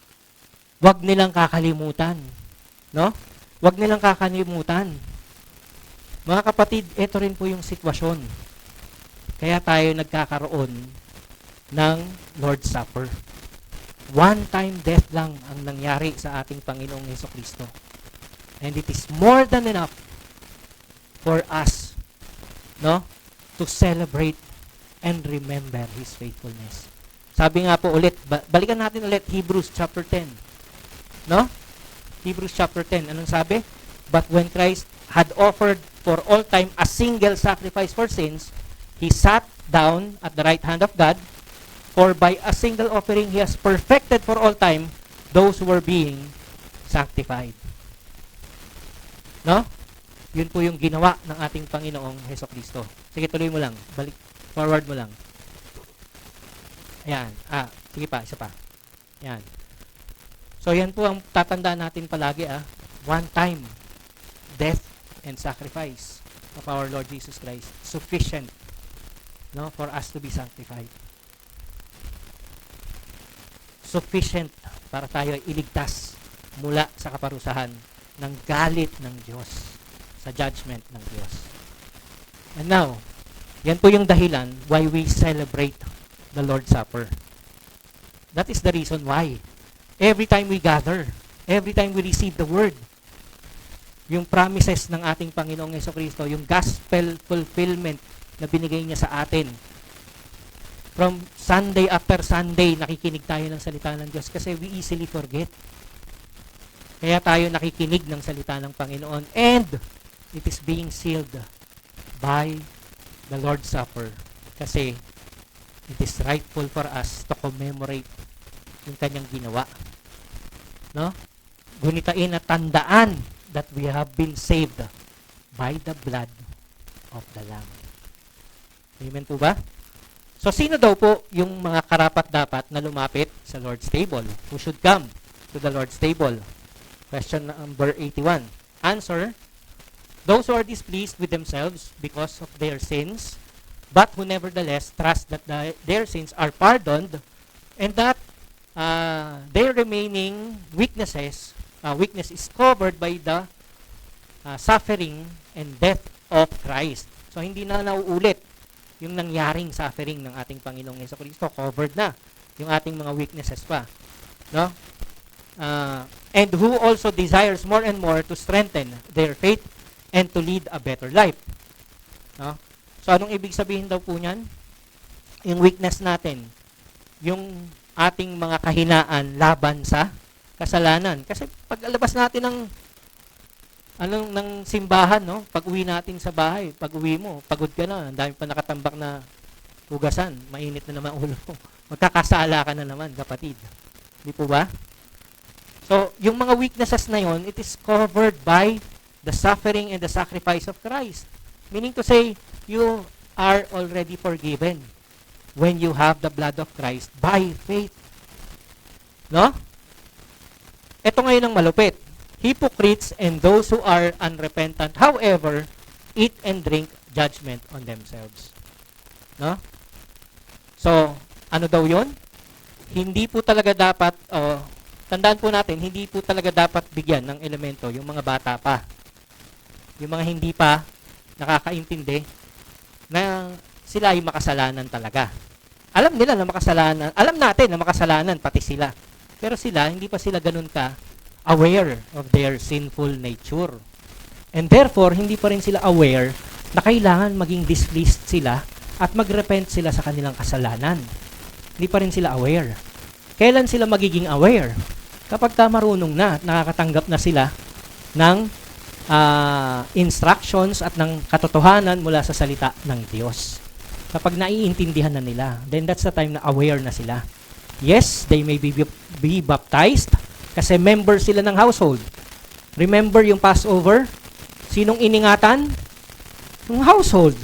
Speaker 1: Huwag nilang kakalimutan. No? Huwag nilang kakalimutan. Mga kapatid, ito rin po yung sitwasyon. Kaya tayo nagkakaroon ng Lord's Supper. One-time death lang ang nangyari sa ating Panginoong Hesukristo. And it is more than enough for us, no, to celebrate and remember His faithfulness. Sabi nga po ulit, balikan natin ulit Hebrews chapter 10. No? Hebrews chapter 10. Anong sabi? But when Christ had offered for all time a single sacrifice for sins, He sat down at the right hand of God, for by a single offering He has perfected for all time those who were being sanctified. No? Yun po yung ginawa ng ating Panginoong Hesukristo. Sige, tuloy mo lang. Forward mo lang. Ayan. Sige pa, isa pa. Ayan. So, yan po ang tatandaan natin palagi, one time death and sacrifice. of our Lord Jesus Christ sufficient, no, for us to be sanctified. Sufficient para tayo ay iligtas mula sa kaparusahan ng galit ng Diyos, sa judgment ng Diyos. And now, yan po yung dahilan why we celebrate the Lord's Supper. That is the reason why. Every time we gather, every time we receive the Word, yung promises ng ating Panginoong Jesucristo, yung gospel fulfillment na binigay niya sa atin. From Sunday after Sunday, nakikinig tayo ng salita ng Diyos kasi we easily forget. Kaya tayo nakikinig ng salita ng Panginoon and it is being sealed by the Lord's Supper kasi it is rightful for us to commemorate yung kanyang ginawa. No? Gunitain at tandaan that we have been saved by the blood of the Lamb. Amen po ba? So, sino daw po yung mga karapat-dapat na lumapit sa Lord's table? Who should come to the Lord's table? Question number 81. Answer, those who are displeased with themselves because of their sins, but who nevertheless trust that their sins are pardoned and that their remaining weakness is covered by the suffering and death of Christ. So, hindi na nauulit yung nangyaring suffering ng ating Panginoong Jesucristo. Covered na yung ating mga weaknesses pa. No? And who also desires more and more to strengthen their faith and to lead a better life. No? So, anong ibig sabihin daw po niyan? Yung weakness natin, yung ating mga kahinaan laban sa kasalanan. Kasi pag alabas natin ng simbahan, no? Pag-uwi natin sa bahay, pag-uwi mo, pagod ka na, ang dami pa nakatambak na hugasan, mainit na naman ulo mo. Magkakasala ka na naman, kapatid. Di po ba? So, yung mga weaknesses na yon, it is covered by the suffering and the sacrifice of Christ. Meaning to say, you are already forgiven when you have the blood of Christ by faith. No? Ito ngayon ang malupit. Hypocrites and those who are unrepentant, however, eat and drink judgment on themselves. No? So, ano daw yon? Hindi po talaga dapat, tandaan po natin, hindi po talaga dapat bigyan ng elemento yung mga bata pa. Yung mga hindi pa nakakaintindi na sila ay makasalanan talaga. Alam nila na makasalanan, alam natin na makasalanan pati sila. Pero sila, hindi pa sila ganun ka aware of their sinful nature. And therefore, hindi pa rin sila aware na kailangan maging displeased sila at magrepent sila sa kanilang kasalanan. Hindi pa rin sila aware. Kailan sila magiging aware? Kapag marunong na at nakakatanggap na sila ng instructions at ng katotohanan mula sa salita ng Diyos. Kapag naiintindihan na nila, then that's the time na aware na sila. Yes, they may be baptized kasi member sila ng household. Remember yung Passover? Sinong iningatan? Yung household.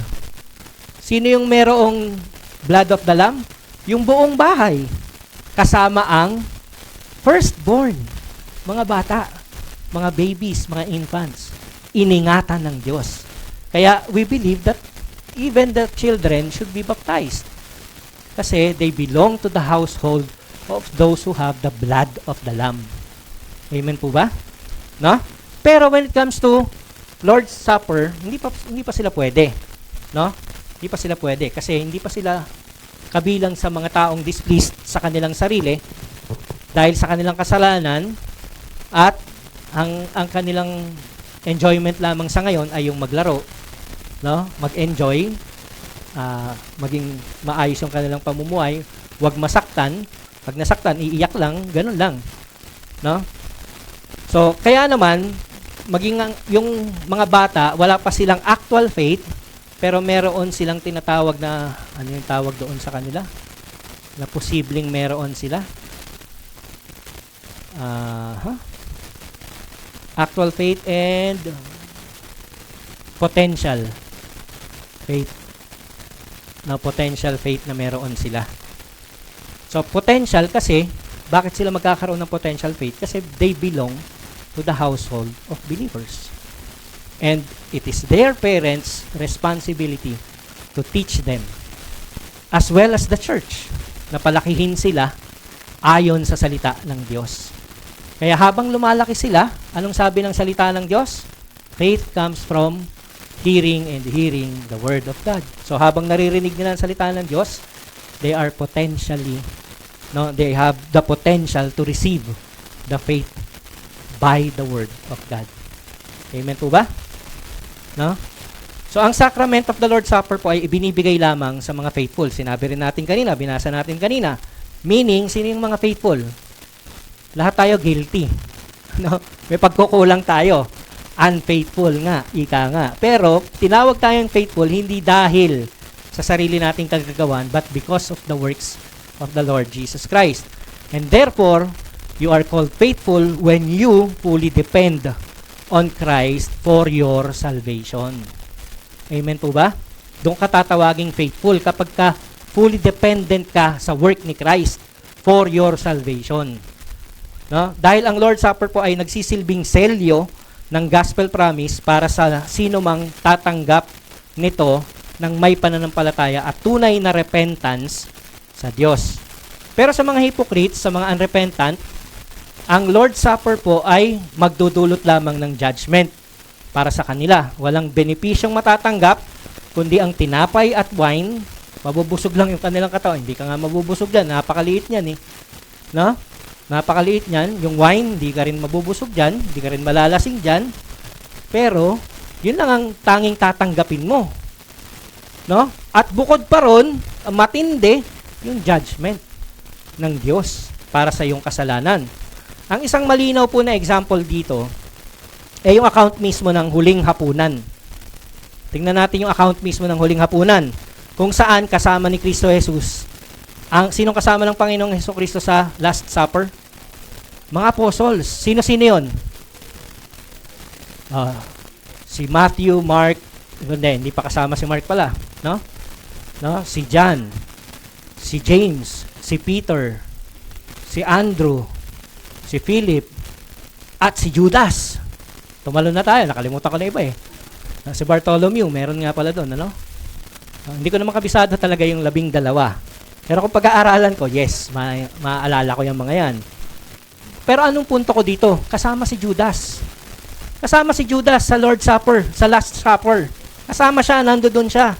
Speaker 1: Sino yung merong blood of the Lamb? Yung buong bahay. Kasama ang firstborn. Mga bata, mga babies, mga infants. Iningatan ng Diyos. Kaya we believe that even the children should be baptized. Kasi they belong to the household of those who have the blood of the Lamb. Amen po ba? No? Pero when it comes to Lord's Supper, hindi pa sila pwede. No? Hindi pa sila pwede kasi hindi pa sila kabilang sa mga taong displeased sa kanilang sarili dahil sa kanilang kasalanan at ang kanilang enjoyment lamang sa ngayon ay yung maglaro, no? Mag-enjoy, maging maayos yung kanilang pamumuhay, huwag masaktan. Pag nasaktan, iiyak lang, ganun lang. No? So, kaya naman, yung mga bata, wala pa silang actual faith, pero meron silang tinatawag na, ano yung tawag doon sa kanila? Na posibleng meron sila. Actual faith and potential faith. Na potential faith na meron sila. So, potential kasi, bakit sila magkakaroon ng potential faith? Kasi they belong to the household of believers. And it is their parents' responsibility to teach them, as well as the church, na palakihin sila ayon sa salita ng Diyos. Kaya habang lumalaki sila, anong sabi ng salita ng Diyos? Faith comes from hearing, and hearing the Word of God. So habang naririnig nila ang salita ng Diyos, they are potentially, they have the potential to receive the faith by the Word of God. Amen po ba? No? So ang sacrament of the Lord's Supper po ay ibinibigay lamang sa mga faithful. Sinabi rin natin kanina, binasa natin kanina. Meaning, sino yung mga faithful? Lahat tayo guilty. No? May pagkukulang tayo. Unfaithful nga, ika nga. Pero, tinawag tayong faithful hindi dahil sa sarili nating kagagawan, but because of the works of the Lord Jesus Christ. And therefore, you are called faithful when you fully depend on Christ for your salvation. Amen po ba? Doon ka tatawaging faithful kapag ka fully dependent ka sa work ni Christ for your salvation. No? Dahil ang Lord's Supper po ay nagsisilbing selyo ng gospel promise para sa sino mang tatanggap nito ng may pananampalataya at tunay na repentance sa Diyos. Pero sa mga hypocrites, sa mga unrepentant, ang Lord's Supper po ay magdudulot lamang ng judgment para sa kanila. Walang benepisyong matatanggap, kundi ang tinapay at wine, mabubusog lang yung kanilang katawan. Hindi ka nga mabubusog dyan, napakaliit niyan eh. No? Napakaliit niyan. Yung wine, hindi ka rin mabubusog dyan, hindi ka rin malalasing dyan. Pero, yun lang ang tanging tatanggapin mo. No? At bukod pa ron, matindi yung judgment ng Diyos para sa iyong kasalanan. Ang isang malinaw po na example dito ay yung account mismo ng huling hapunan. Tingnan natin yung account mismo ng huling hapunan kung saan kasama ni Kristo Jesus. Sinong kasama ng Panginoong Hesukristo sa Last Supper? Mga apostles. Sino-sino yun? Si Matthew, Mark, hindi pa kasama si Mark pala. No? Si John, si James, si Peter, si Andrew, si Philip, at si Judas. Tumalon na tayo, nakalimutan ko na iba eh. Si Bartholomew, meron nga pala doon, ano? Hindi ko naman kabisado talaga yung 12. Pero kung pag-aaralan ko, yes, maaalala ko yung mga yan. Pero anong punto ko dito? Kasama si Judas. Kasama si Judas sa Lord's Supper, sa Last Supper. Kasama siya, nandoon siya.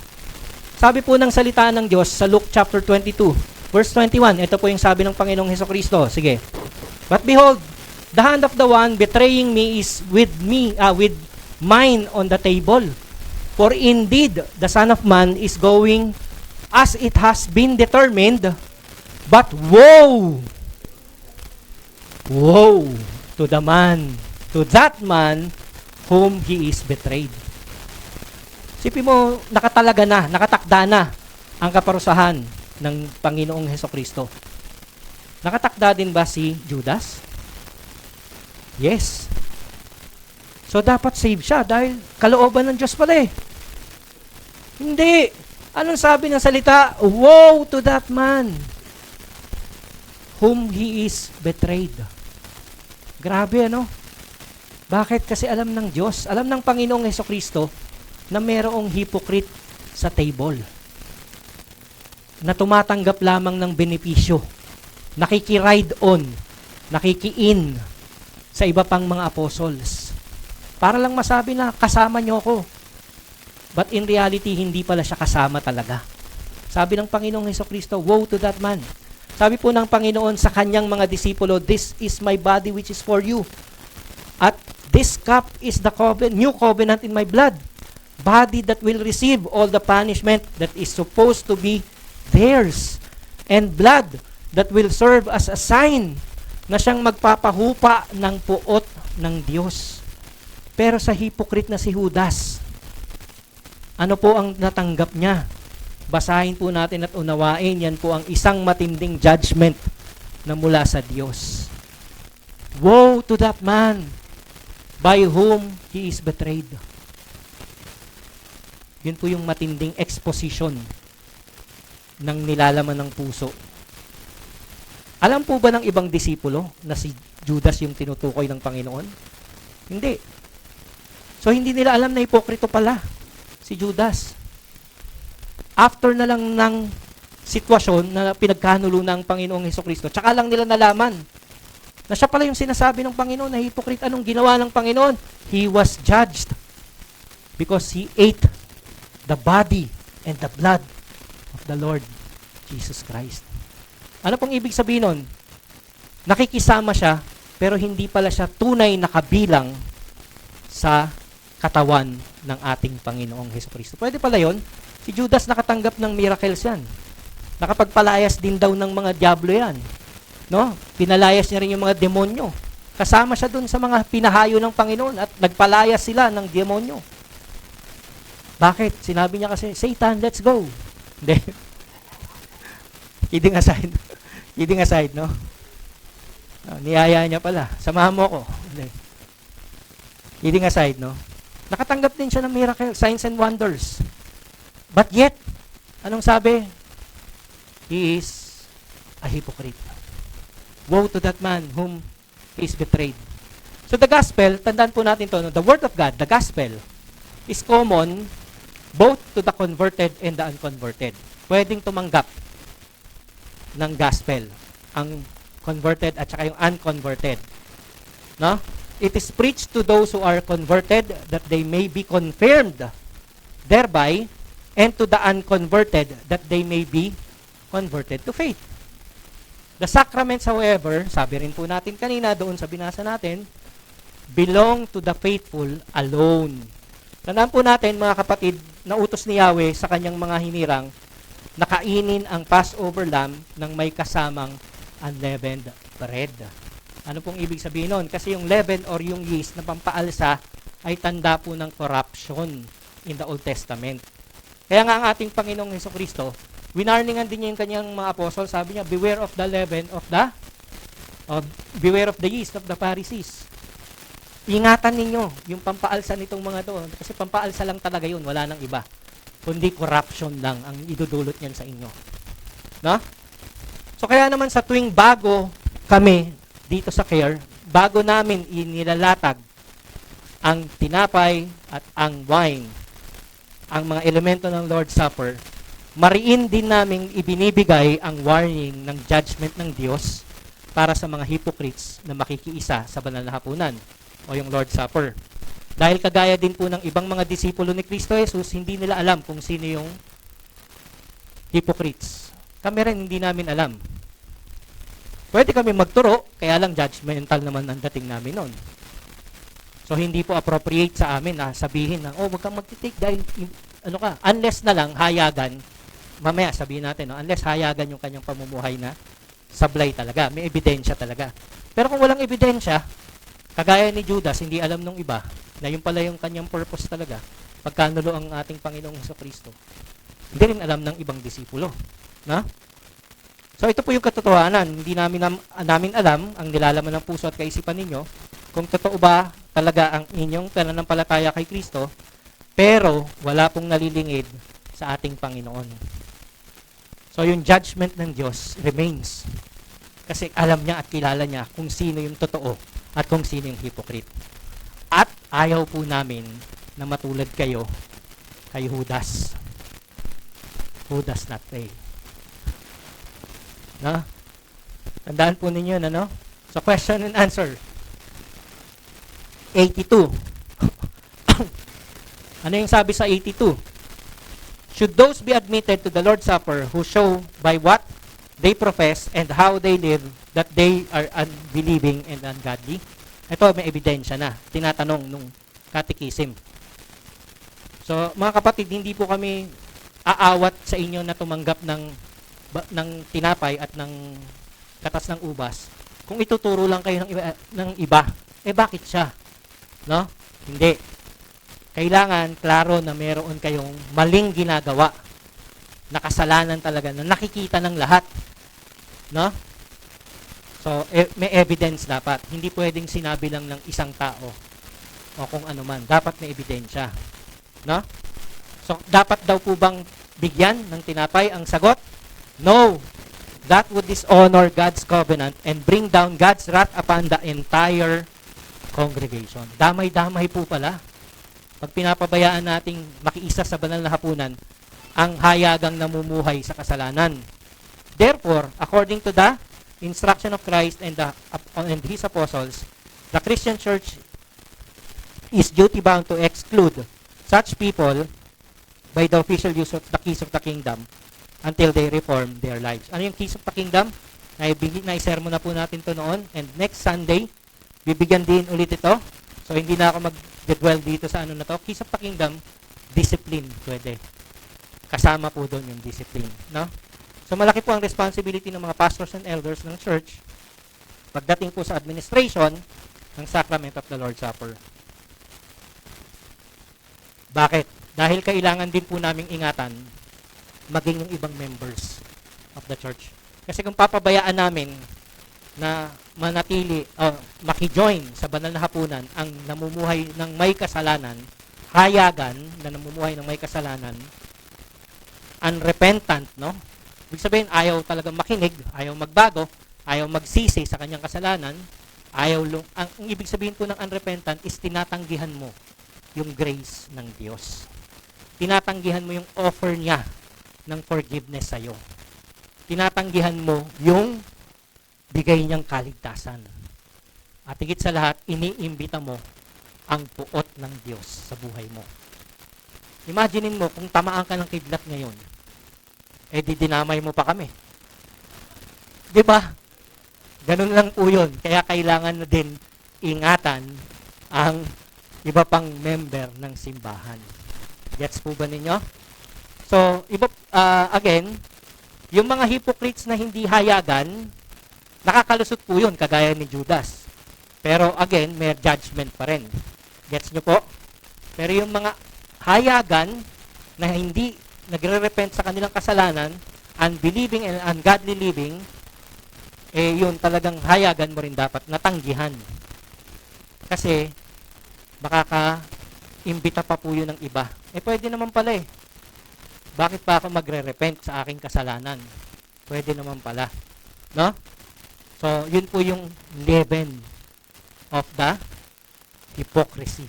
Speaker 1: Sabi po ng salita ng Diyos sa Luke chapter 22, verse 21, ito po yung sabi ng Panginoong Hesukristo. Sige. But behold, the hand of the one betraying me is with mine on the table. For indeed, the Son of Man is going as it has been determined, but woe to that man whom he is betrayed. Sipin mo, nakatakda na ang kaparusahan ng Panginoong Hesukristo. Nakatakda din ba si Judas? Yes. So, dapat save siya dahil kalooban ng Diyos pala eh. Hindi. Anong sabi ng salita? Woe to that man whom he is betrayed. Grabe, ano? Bakit? Kasi alam ng Diyos, alam ng Panginoong Hesukristo na mayroong hypocrite sa table na tumatanggap lamang ng benepisyo, nakikiride on, nakiki-in sa iba pang mga apostles. Para lang masabi na kasama niyo ako. But in reality, hindi pala siya kasama talaga. Sabi ng Panginoong Hesukristo, woe to that man. Sabi po ng Panginoon sa kanyang mga disipulo, this is my body which is for you. At this cup is the new covenant in my blood. Body that will receive all the punishment that is supposed to be theirs. And blood that will serve as a sign na siyang magpapahupa ng puot ng Diyos. Pero sa hypocrite na si Judas, ano po ang natanggap niya? Basahin po natin at unawain, yan po ang isang matinding judgment na mula sa Diyos. Woe to that man by whom he is betrayed. Yun po yung matinding exposition ng nilalaman ng puso. Alam po ba ng ibang disipulo na si Judas yung tinutukoy ng Panginoon? Hindi. So hindi nila alam na hipokrito pala si Judas. After na lang ng sitwasyon na pinagkanulo ng Panginoong Hesukristo, tsaka lang nila nalaman na siya pala yung sinasabi ng Panginoon na hypocrite. Anong ginawa ng Panginoon? He was judged because he ate the body and the blood of the Lord Jesus Christ. Ano pong ibig sabihin nun? Nakikisama siya, pero hindi pala siya tunay na kabilang sa katawan ng ating Panginoong Hesukristo. Pwede pala yon. Si Judas nakatanggap ng miracles yan. Nakapagpalayas din daw ng mga diablo yan. No? Pinalayas niya rin yung mga demonyo. Kasama siya dun sa mga pinahayo ng Panginoon at nagpalayas sila ng demonyo. Bakit? Sinabi niya kasi, Satan, let's go. Hindi. Kidding aside. Kidding aside, no? Niyaya niya pala. Samahan mo ko. Hindi. Kidding aside, no? Nakatanggap din siya ng miracle, signs and wonders. But yet, anong sabi? He is a hypocrite. Woe to that man whom he is betrayed. So the gospel, tandaan po natin to, no? The word of God, the gospel, is common both to the converted and the unconverted. Pwedeng tumanggap ng gospel ang converted at saka yung unconverted. No? It is preached to those who are converted that they may be confirmed thereby, and to the unconverted that they may be converted to faith. The sacraments, however, sabi rin po natin kanina doon sa binasa natin, belong to the faithful alone. Tandaan po natin, mga kapatid, na utos ni Yahweh sa kanyang mga hinirang, nakainin ang Passover lamb ng may kasamang unleavened bread. Ano pong ibig sabihin nun? Kasi yung leaven or yung yeast na pampaalsa ay tanda po ng corruption in the Old Testament. Kaya nga ang ating Panginoong Hesukristo, winarningan din niya yung kanyang mga apostol, sabi niya, beware of the leaven of the, beware of the yeast of the Pharisees. Ingatan ninyo yung pampaalsa nitong mga to, kasi pampaalsa lang talaga yun, wala nang iba. Kundi corruption lang ang idudulot niyan sa inyo. No? So kaya naman sa tuwing bago kami dito sa CARE, bago namin inilalatag ang tinapay at ang wine, ang mga elemento ng Lord's Supper, mariin din namin ibinibigay ang warning ng judgment ng Diyos para sa mga hypocrites na makikiisa sa banal na hapunan o yung Lord's Supper. Dahil kagaya din po ng ibang mga disipulo ni Kristo Jesus, hindi nila alam kung sino yung hypocrites. Kami rin hindi namin alam. Pwede kami magturo, kaya lang judgmental naman ang dating namin noon. So hindi po appropriate sa amin na sabihin na, oh, wag kang magtitake dahil ano ka, unless na lang hayagan, mamaya sabihin natin, no, unless hayagan yung kanyang pamumuhay na sablay talaga, may ebidensya talaga. Pero kung walang ebidensya, kagaya ni Judas, hindi alam nung iba na yung pala yung kanyang purpose talaga, pagkanulo ang ating Panginoong Hesukristo. Hindi rin alam ng ibang disipulo. Na? So ito po yung katotohanan. Hindi namin alam ang nilalaman ng puso at kaisipan ninyo kung totoo ba talaga ang inyong pananampalataya kay Kristo, pero wala pong nalilingid sa ating Panginoon. So yung judgment ng Diyos remains. Kasi alam niya at kilala niya kung sino yung totoo at kung sino yung hypocrite. At ayaw po namin na matulad kayo kay Judas. Who does not pray? No? Tandaan po ninyo na, no? So question and answer. 82. Ano yung sabi sa 82? Should those be admitted to the Lord's Supper who show by what they profess and how they live that they are unbelieving and ungodly? Ito, may ebidensya na. Tinatanong nung catechism. So, mga kapatid, hindi po kami aawat sa inyo na tumanggap ng tinapay at ng katas ng ubas. Kung ituturo lang kayo ng iba, bakit siya? No? Hindi. Kailangan, klaro na meron kayong maling ginagawa na kasalanan talaga, na nakikita ng lahat. No? So, may evidence dapat. Hindi pwedeng sinabi lang ng isang tao o kung ano man. Dapat may ebidensya. No? So, dapat daw po bang bigyan ng tinapay? Ang sagot, no. That would dishonor God's covenant and bring down God's wrath upon the entire congregation. Damay-damay po pala. pag pinapabayaan nating makiisa sa banal na hapunan ang hayagang namumuhay sa kasalanan. Therefore, according to the instruction of Christ and His apostles, the Christian church is duty-bound to exclude such people by the official use of the keys of the kingdom until they reform their lives. Ano yung keys of the kingdom? Naisermon na po natin to noon, and next Sunday, bibigyan din ulit ito. So, hindi na ako mag-dwell dito sa ano na to. Keys of the kingdom, discipline, pwede. Kasama po doon yung discipline. No? So, malaki po ang responsibility ng mga pastors and elders ng church pagdating po sa administration ng Sacrament of the Lord's Supper. Bakit? Dahil kailangan din po naming ingatan maging yung ibang members of the church. Kasi kung papabayaan namin na manatili, maki-join sa banal na hapunan ang namumuhay ng may kasalanan, hayagan na namumuhay ng may kasalanan, unrepentant, no? Ibig sabihin, ayaw talagang makinig, ayaw magbago, ayaw magsisi sa kanyang kasalanan, ang ibig sabihin po ng unrepentant is tinatanggihan mo yung grace ng Diyos. Tinatanggihan mo yung offer niya ng forgiveness sa'yo. Tinatanggihan mo yung bigay niyang kaligtasan. At higit sa lahat, iniimbita mo ang puot ng Diyos sa buhay mo. Imaginein mo, kung tamaan ka ng kidlat ngayon, dinamay mo pa kami. Di ba? Ganun lang po yun. Kaya kailangan na din ingatan ang iba pang member ng simbahan. Gets po ba ninyo? So, again, yung mga hypocrites na hindi hayagan, nakakalusot po yun, kagaya ni Judas. Pero again, may judgment pa rin. Gets nyo po? Pero yung mga hayagan na hindi nagre-repent sa kanilang kasalanan, unbelieving and ungodly living, yun talagang hayagan mo rin dapat natanggihan. Kasi, makaka-imbita pa po yun ng iba. Pwede naman pala eh. Bakit pa ako magre-repent sa aking kasalanan? Pwede naman pala. No? So, yun po yung leaven of the hypocrisy.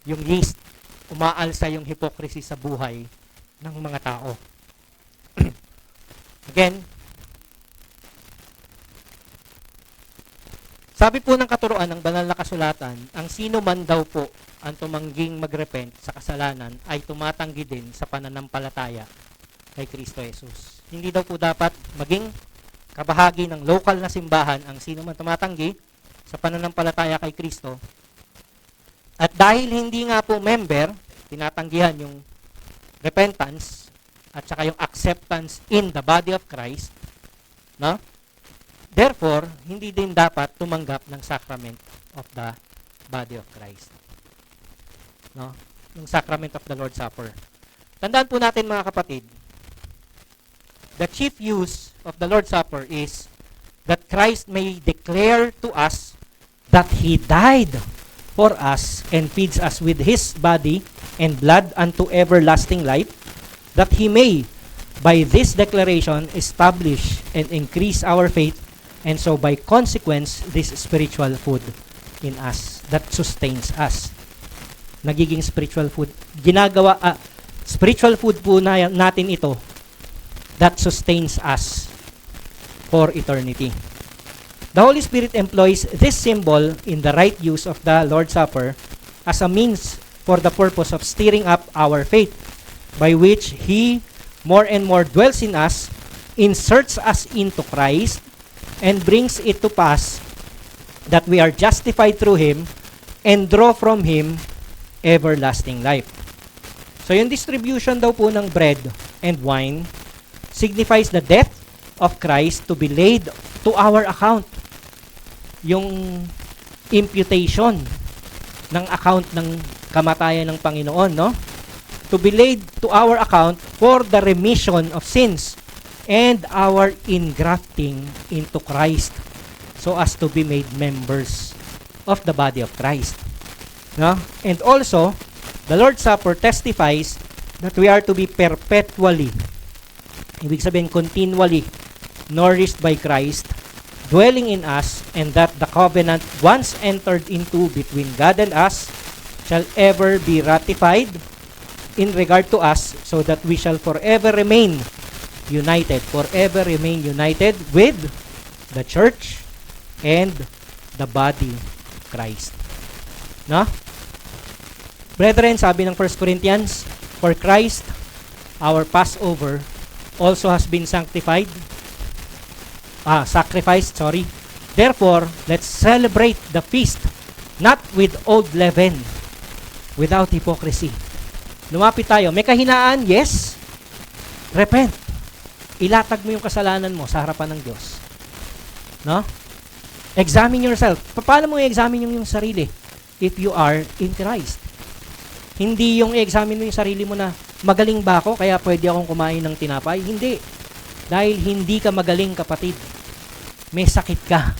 Speaker 1: Yung yeast, umaalsa yung hypocrisy sa buhay ng mga tao. Again, sabi po ng katuruan ng banal na kasulatan, ang sino man daw po ang tumangging magrepent sa kasalanan ay tumatanggi din sa pananampalataya kay Kristo Jesus. Hindi daw po dapat maging kabahagi ng local na simbahan ang sino man tumatanggi sa pananampalataya kay Kristo. At dahil hindi nga po member, tinatanggihan yung repentance at saka yung acceptance in the body of Christ, no? Therefore, hindi din dapat tumanggap ng sacrament of the body of Christ. No? Yung sacrament of the Lord's Supper. Tandaan po natin mga kapatid, the chief use of the Lord's Supper is that Christ may declare to us that He died for us and feeds us with His body and blood unto everlasting life, that He may, by this declaration, establish and increase our faith, and so by consequence, this spiritual food in us that sustains us. Nagiging spiritual food. Spiritual food po natin ito that sustains us for eternity. The Holy Spirit employs this symbol in the right use of the Lord's Supper as a means for the purpose of stirring up our faith, by which He more and more dwells in us, inserts us into Christ, and brings it to pass that we are justified through Him and draw from Him everlasting life. So yung distribution daw po ng bread and wine signifies the death of Christ to be laid to our account. Yung imputation ng account ng kamatayan ng Panginoon, no? To be laid to our account for the remission of sins and our engrafting into Christ so as to be made members of the body of Christ. No? And also, the Lord's Supper testifies that we are to be perpetually, ibig sabihin continually, nourished by Christ, dwelling in us, and that the covenant once entered into between God and us shall ever be ratified in regard to us, so that we shall forever remain united with the church and the body of Christ. No? Brethren, sabi ng 1 Corinthians, for Christ, our Passover, also has been sacrificed. Therefore, let's celebrate the feast, not with old leaven, without hypocrisy. Lumapit tayo. May kahinaan? Yes. Repent. Ilatag mo yung kasalanan mo sa harapan ng Diyos. No? Examine yourself. Paano mo i-examine yung sarili? If you are in Christ. Hindi yung i-examine mo yung sarili mo na magaling ba ako kaya pwede akong kumain ng tinapay? Hindi. Dahil hindi ka magaling, kapatid. May sakit ka.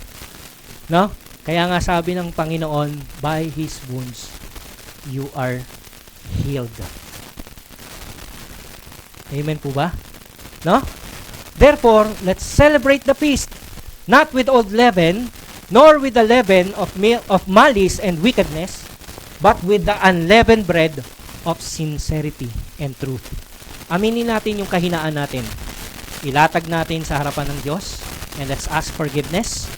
Speaker 1: No? Kaya nga sabi ng Panginoon, by His wounds, you are healed. Amen po ba? No? Therefore, let's celebrate the feast, not with old leaven, nor with the leaven of malice and wickedness, but with the unleavened bread of sincerity and truth. Aminin natin yung kahinaan natin. Ilatag natin sa harapan ng Diyos, and let's ask forgiveness.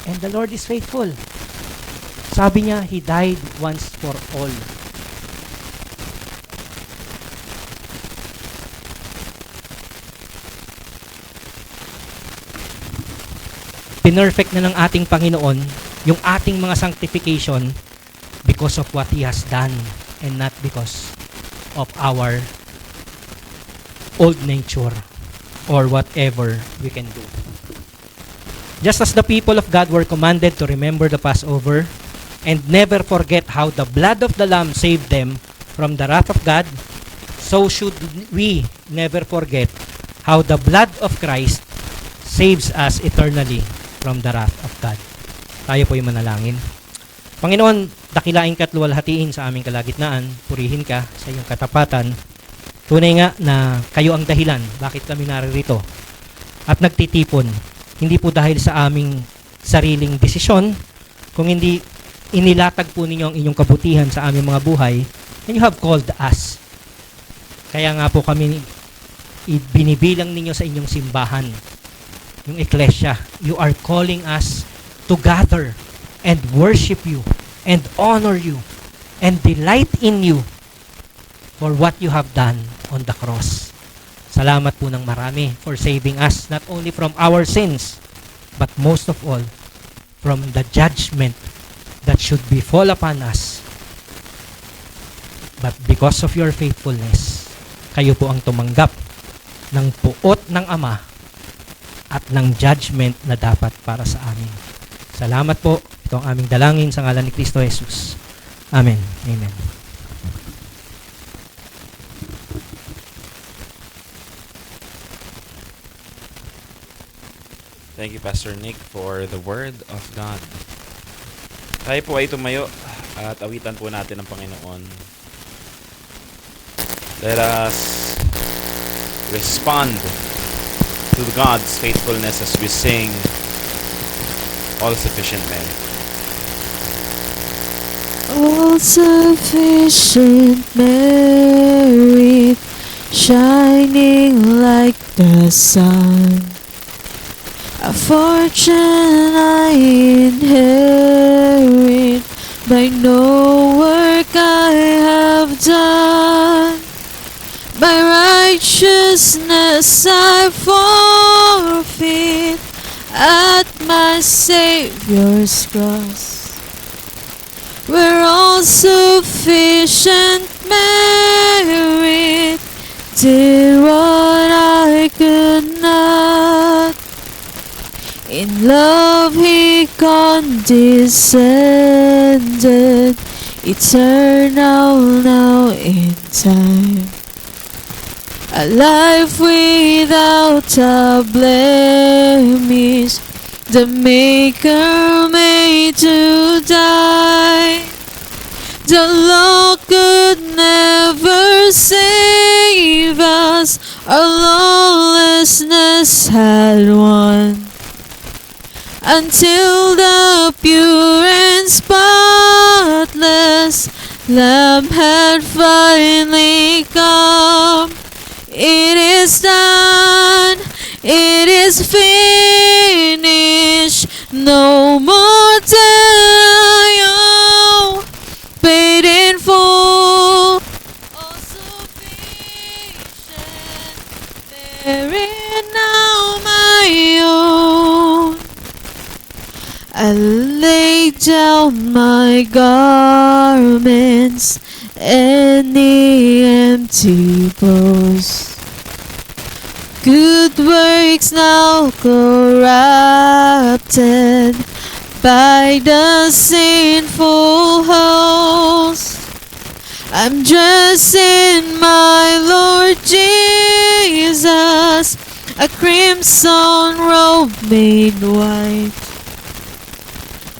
Speaker 1: And the Lord is faithful. Sabi niya, He died once for all. Pinerfect na ng ating Panginoon yung ating mga sanctification because of what He has done and not because of our old nature or whatever we can do. Just as the people of God were commanded to remember the Passover and never forget how the blood of the Lamb saved them from the wrath of God, so should we never forget how the blood of Christ saves us eternally from the wrath of God. Tayo po yung manalangin. Panginoon, dakilain ka at luwalhatiin sa aming kalagitnaan. Purihin ka sa iyong katapatan. Tunay nga na kayo ang dahilan bakit kami naririto at nagtitipon. Hindi po dahil sa aming sariling desisyon, kung hindi inilatag po ninyo ang inyong kabutihan sa aming mga buhay, and you have called us. Kaya nga po kami binibilang ninyo sa inyong simbahan, yung Ecclesia. You are calling us to gather and worship you and honor you and delight in you for what you have done on the cross. Salamat po ng marami for saving us not only from our sins but most of all from the judgment that should befall upon us. But because of your faithfulness, kayo po ang tumanggap ng puot ng Ama at ng judgment na dapat para sa amin. Salamat po. Ito ang aming dalangin sa ngalan ni Kristo Jesus. Amen. Amen.
Speaker 3: Thank you, Pastor Nick, for the Word of God. Tayo po ay tumayo at awitan po natin ang Panginoon. Let us respond to God's faithfulness as we sing All-Sufficient Mary.
Speaker 4: All-sufficient merit, shining like the sun, a fortune I inherit by no work I have done. By righteousness I forfeit at my Savior's cross, where all sufficient merit did what I could not. In love He condescended, eternal now in time. A life without a blemish, the Maker made to die. The law could never save us, our lawlessness had won, until the pure and spotless Lamb had finally come. It is done. It is finished. No more denial. Paid in full. All sufficient. Therein now my own. I lay down my garments and the empty boast. Good works now corrupted by the sinful host. I'm dressed in my Lord Jesus, a crimson robe made white.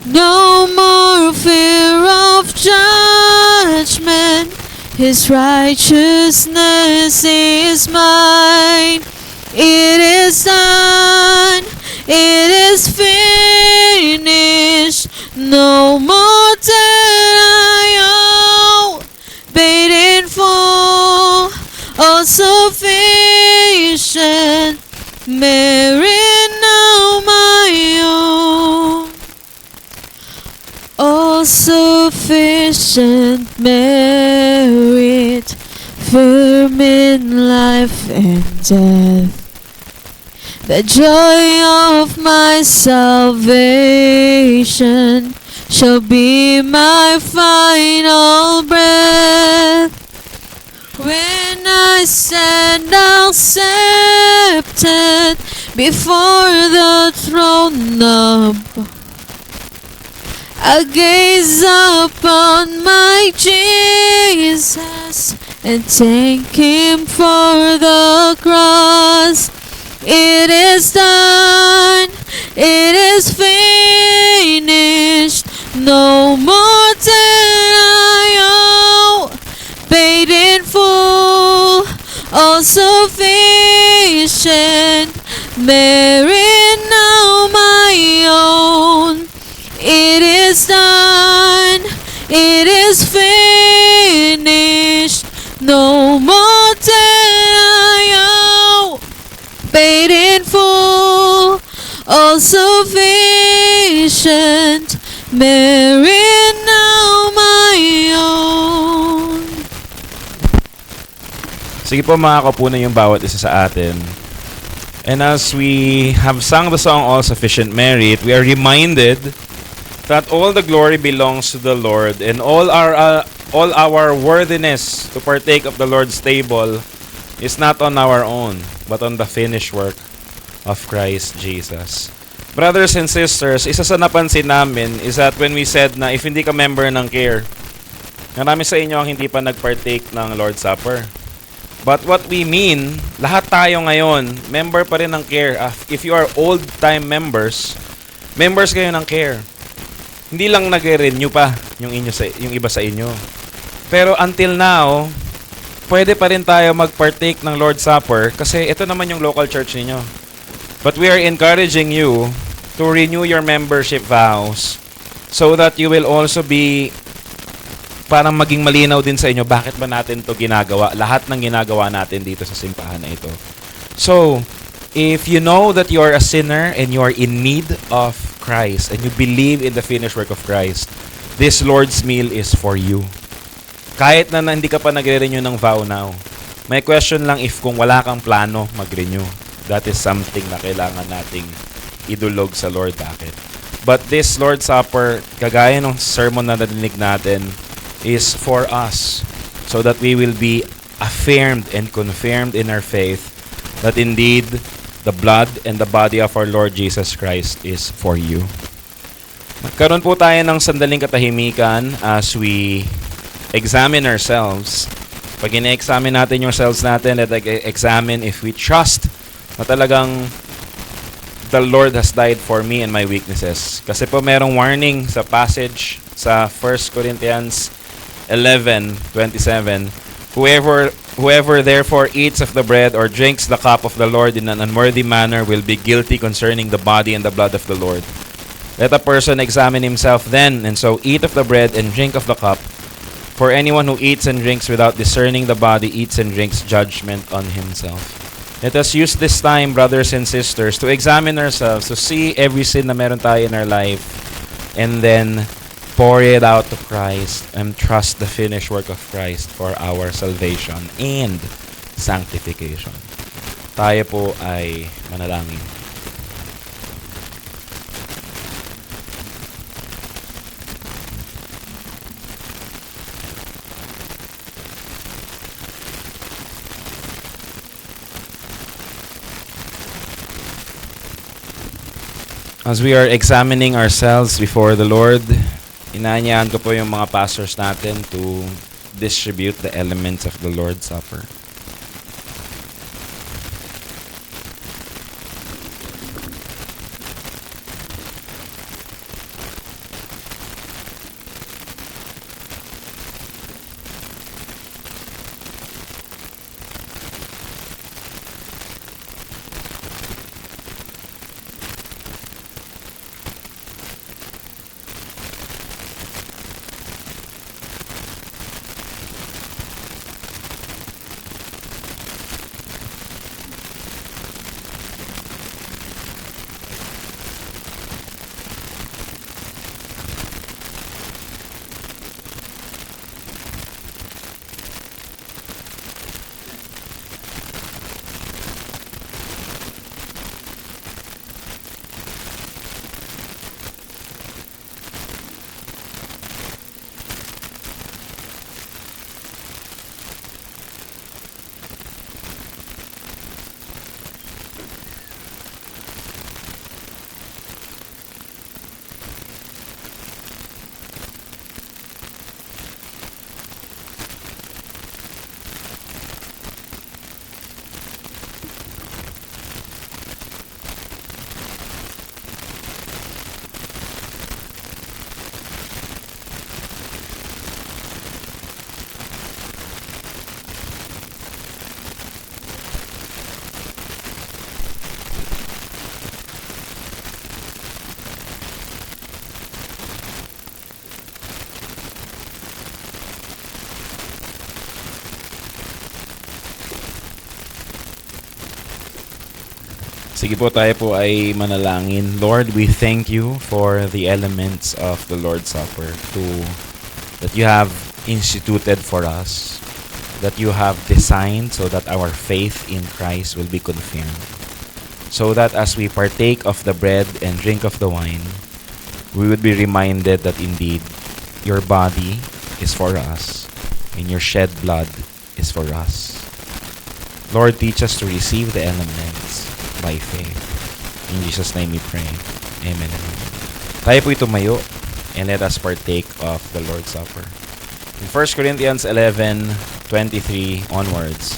Speaker 4: No more fear of judgment, His righteousness is mine. It is done, it is finished, no more denial. Paid in full, all sufficient, merit now my own. All sufficient merit, firm in life and death. The joy of my salvation shall be my final breath. When I stand accepted before the throne of, I gaze upon my Jesus and thank Him for the cross. It is done, it is finished, no more denial. Paid in full, all sufficient, merit now my own. It is done, it is finished, no more denial. Paid in full, all sufficient, merit now my own.
Speaker 3: Sige po, makakapo na yung bawat isa sa atin. And as we have sung the song All Sufficient Merit, we are reminded that all the glory belongs to the Lord, and all our worthiness to partake of the Lord's table is not on our own, but on the finished work of Christ Jesus. Brothers and sisters, isa sa napansin namin is that when we said na if hindi ka member ng CARE, marami sa inyo ang hindi pa nag-partake ng Lord's Supper. But what we mean, lahat tayo ngayon, member pa rin ng CARE. If you are old-time members kayo ng CARE. Hindi lang nag-renew pa yung iba sa inyo. Pero until now, pwede pa rin tayo mag-partake ng Lord's Supper kasi ito naman yung local church ninyo. But we are encouraging you to renew your membership vows so that you will also be parang maging malinaw din sa inyo bakit ba natin to ginagawa, lahat ng ginagawa natin dito sa simbahan na ito. So, if you know that you are a sinner and you are in need of Christ and you believe in the finished work of Christ, this Lord's meal is for you. Kahit na hindi ka pa nagre-renew ng vow now, may question lang if kung wala kang plano mag-renew. That is something na kailangan nating idulog sa Lord. Bakit? But this Lord's Supper, kagaya ng sermon na nadinig natin, is for us so that we will be affirmed and confirmed in our faith that indeed the blood and the body of our Lord Jesus Christ is for you. Magkaroon po tayo ng sandaling katahimikan as we examine ourselves. Pag ina-examine natin yung selves natin, let us examine if we trust na talagang the Lord has died for me and my weaknesses. Kasi po merong warning sa passage sa 1 Corinthians 11:27. Whoever therefore eats of the bread or drinks the cup of the Lord in an unworthy manner will be guilty concerning the body and the blood of the Lord. Let a person examine himself then, and so eat of the bread and drink of the cup. For anyone who eats and drinks without discerning the body eats and drinks judgment on himself. Let us use this time, brothers and sisters, to examine ourselves, to see every sin na meron tayo in our life, and then pour it out to Christ and trust the finished work of Christ for our salvation and sanctification. Tayo po ay manalangin. As we are examining ourselves before the Lord, inaanyahan ko po yung mga pastors natin to distribute the elements of the Lord's Supper. Sige po, tayo po ay manalangin. Lord, we thank you for the elements of the Lord's Supper that you have instituted for us, that you have designed so that our faith in Christ will be confirmed. So that as we partake of the bread and drink of the wine, we would be reminded that indeed your body is for us and your shed blood is for us. Lord, teach us to receive the elements by faith. In Jesus' name we pray. Amen. Tayo po tumayo and let us partake of the Lord's Supper. In 1 Corinthians 11:23 onwards.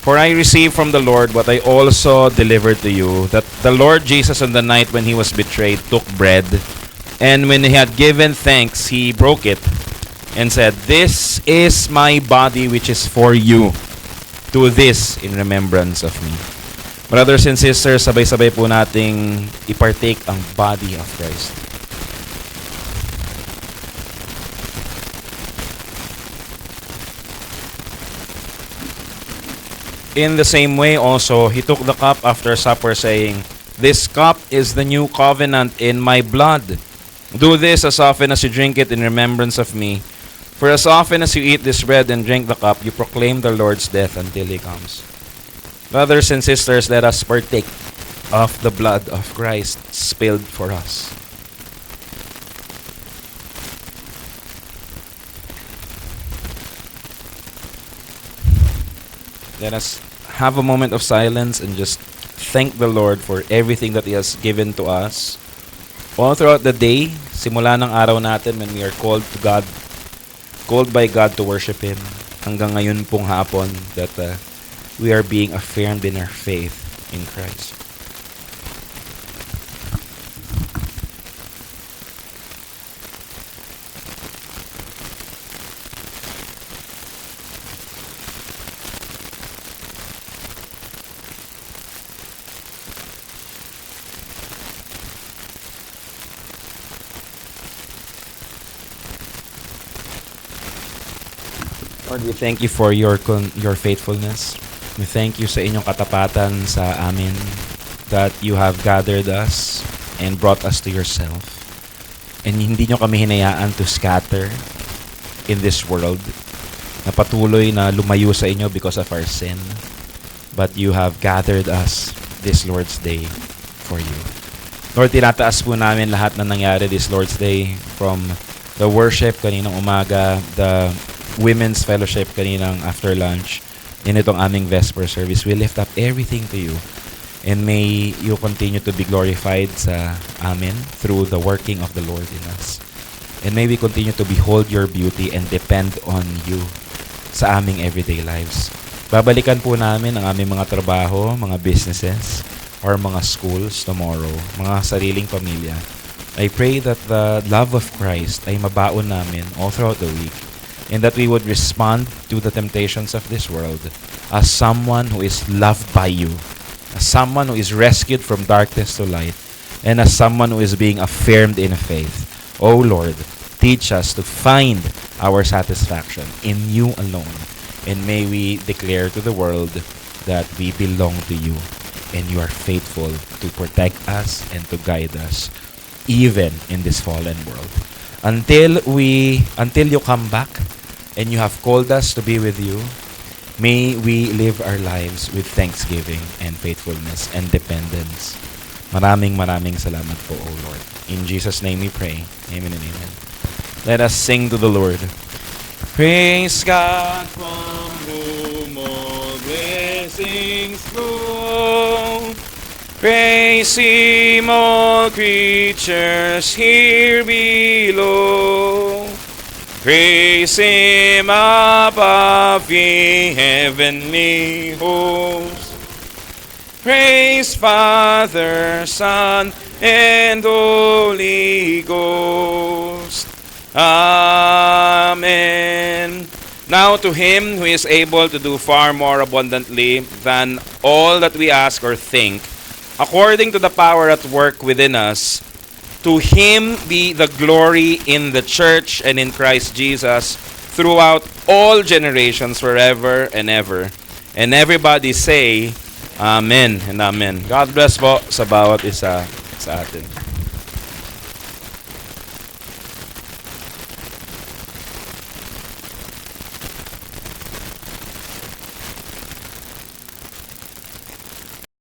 Speaker 3: For I received from the Lord what I also delivered to you, that the Lord Jesus on the night when he was betrayed took bread, and when he had given thanks, he broke it and said, "This is my body which is for you. Do this in remembrance of me." Brothers and sisters, sabay-sabay po nating ipartake ang body of Christ. In the same way also, he took the cup after supper, saying, "This cup is the new covenant in my blood. Do this as often as you drink it in remembrance of me. For as often as you eat this bread and drink the cup, you proclaim the Lord's death until he comes." Brothers and sisters, let us partake of the blood of Christ spilled for us. Let us have a moment of silence and just thank the Lord for everything that He has given to us. All throughout the day, simula ng araw natin when we are called by God to worship Him, hanggang ngayon pong hapon that we are being affirmed in our faith in Christ. Lord, we thank you for your faithfulness. We thank you sa inyong katapatan sa amin, that you have gathered us and brought us to yourself. And hindi nyo kami hinayaan to scatter in this world, na patuloy na lumayo sa inyo because of our sin. But you have gathered us this Lord's Day for you. Lord, tinataas po namin lahat na nangyari this Lord's Day, from the worship kaninang umaga, the women's fellowship kaninang after lunch, in itong aming Vesper service. We lift up everything to you. And may you continue to be glorified sa amin through the working of the Lord in us. And may we continue to behold your beauty and depend on you sa aming everyday lives. Babalikan po namin ang aming mga trabaho, mga businesses, or mga schools tomorrow, mga sariling pamilya. I pray that the love of Christ ay mabaon namin all throughout the week, and that we would respond to the temptations of this world as someone who is loved by you, as someone who is rescued from darkness to light, and as someone who is being affirmed in faith. O Lord, teach us to find our satisfaction in you alone, and may we declare to the world that we belong to you, and you are faithful to protect us and to guide us, even in this fallen world. Until you come back, and you have called us to be with you, may we live our lives with thanksgiving and faithfulness and dependence. Maraming salamat po, O Lord. In Jesus' name we pray. Amen and amen. Let us sing to the Lord. Praise God from whom all blessings flow. Praise Him, all creatures here below. Praise Him above, ye heavenly hosts. Praise Father, Son, and Holy Ghost. Amen. Now to Him who is able to do far more abundantly than all that we ask or think, according to the power at work within us, to Him be the glory in the church and in Christ Jesus throughout all generations, forever and ever. And everybody say, Amen and Amen. God bless po sa bawat isa sa atin.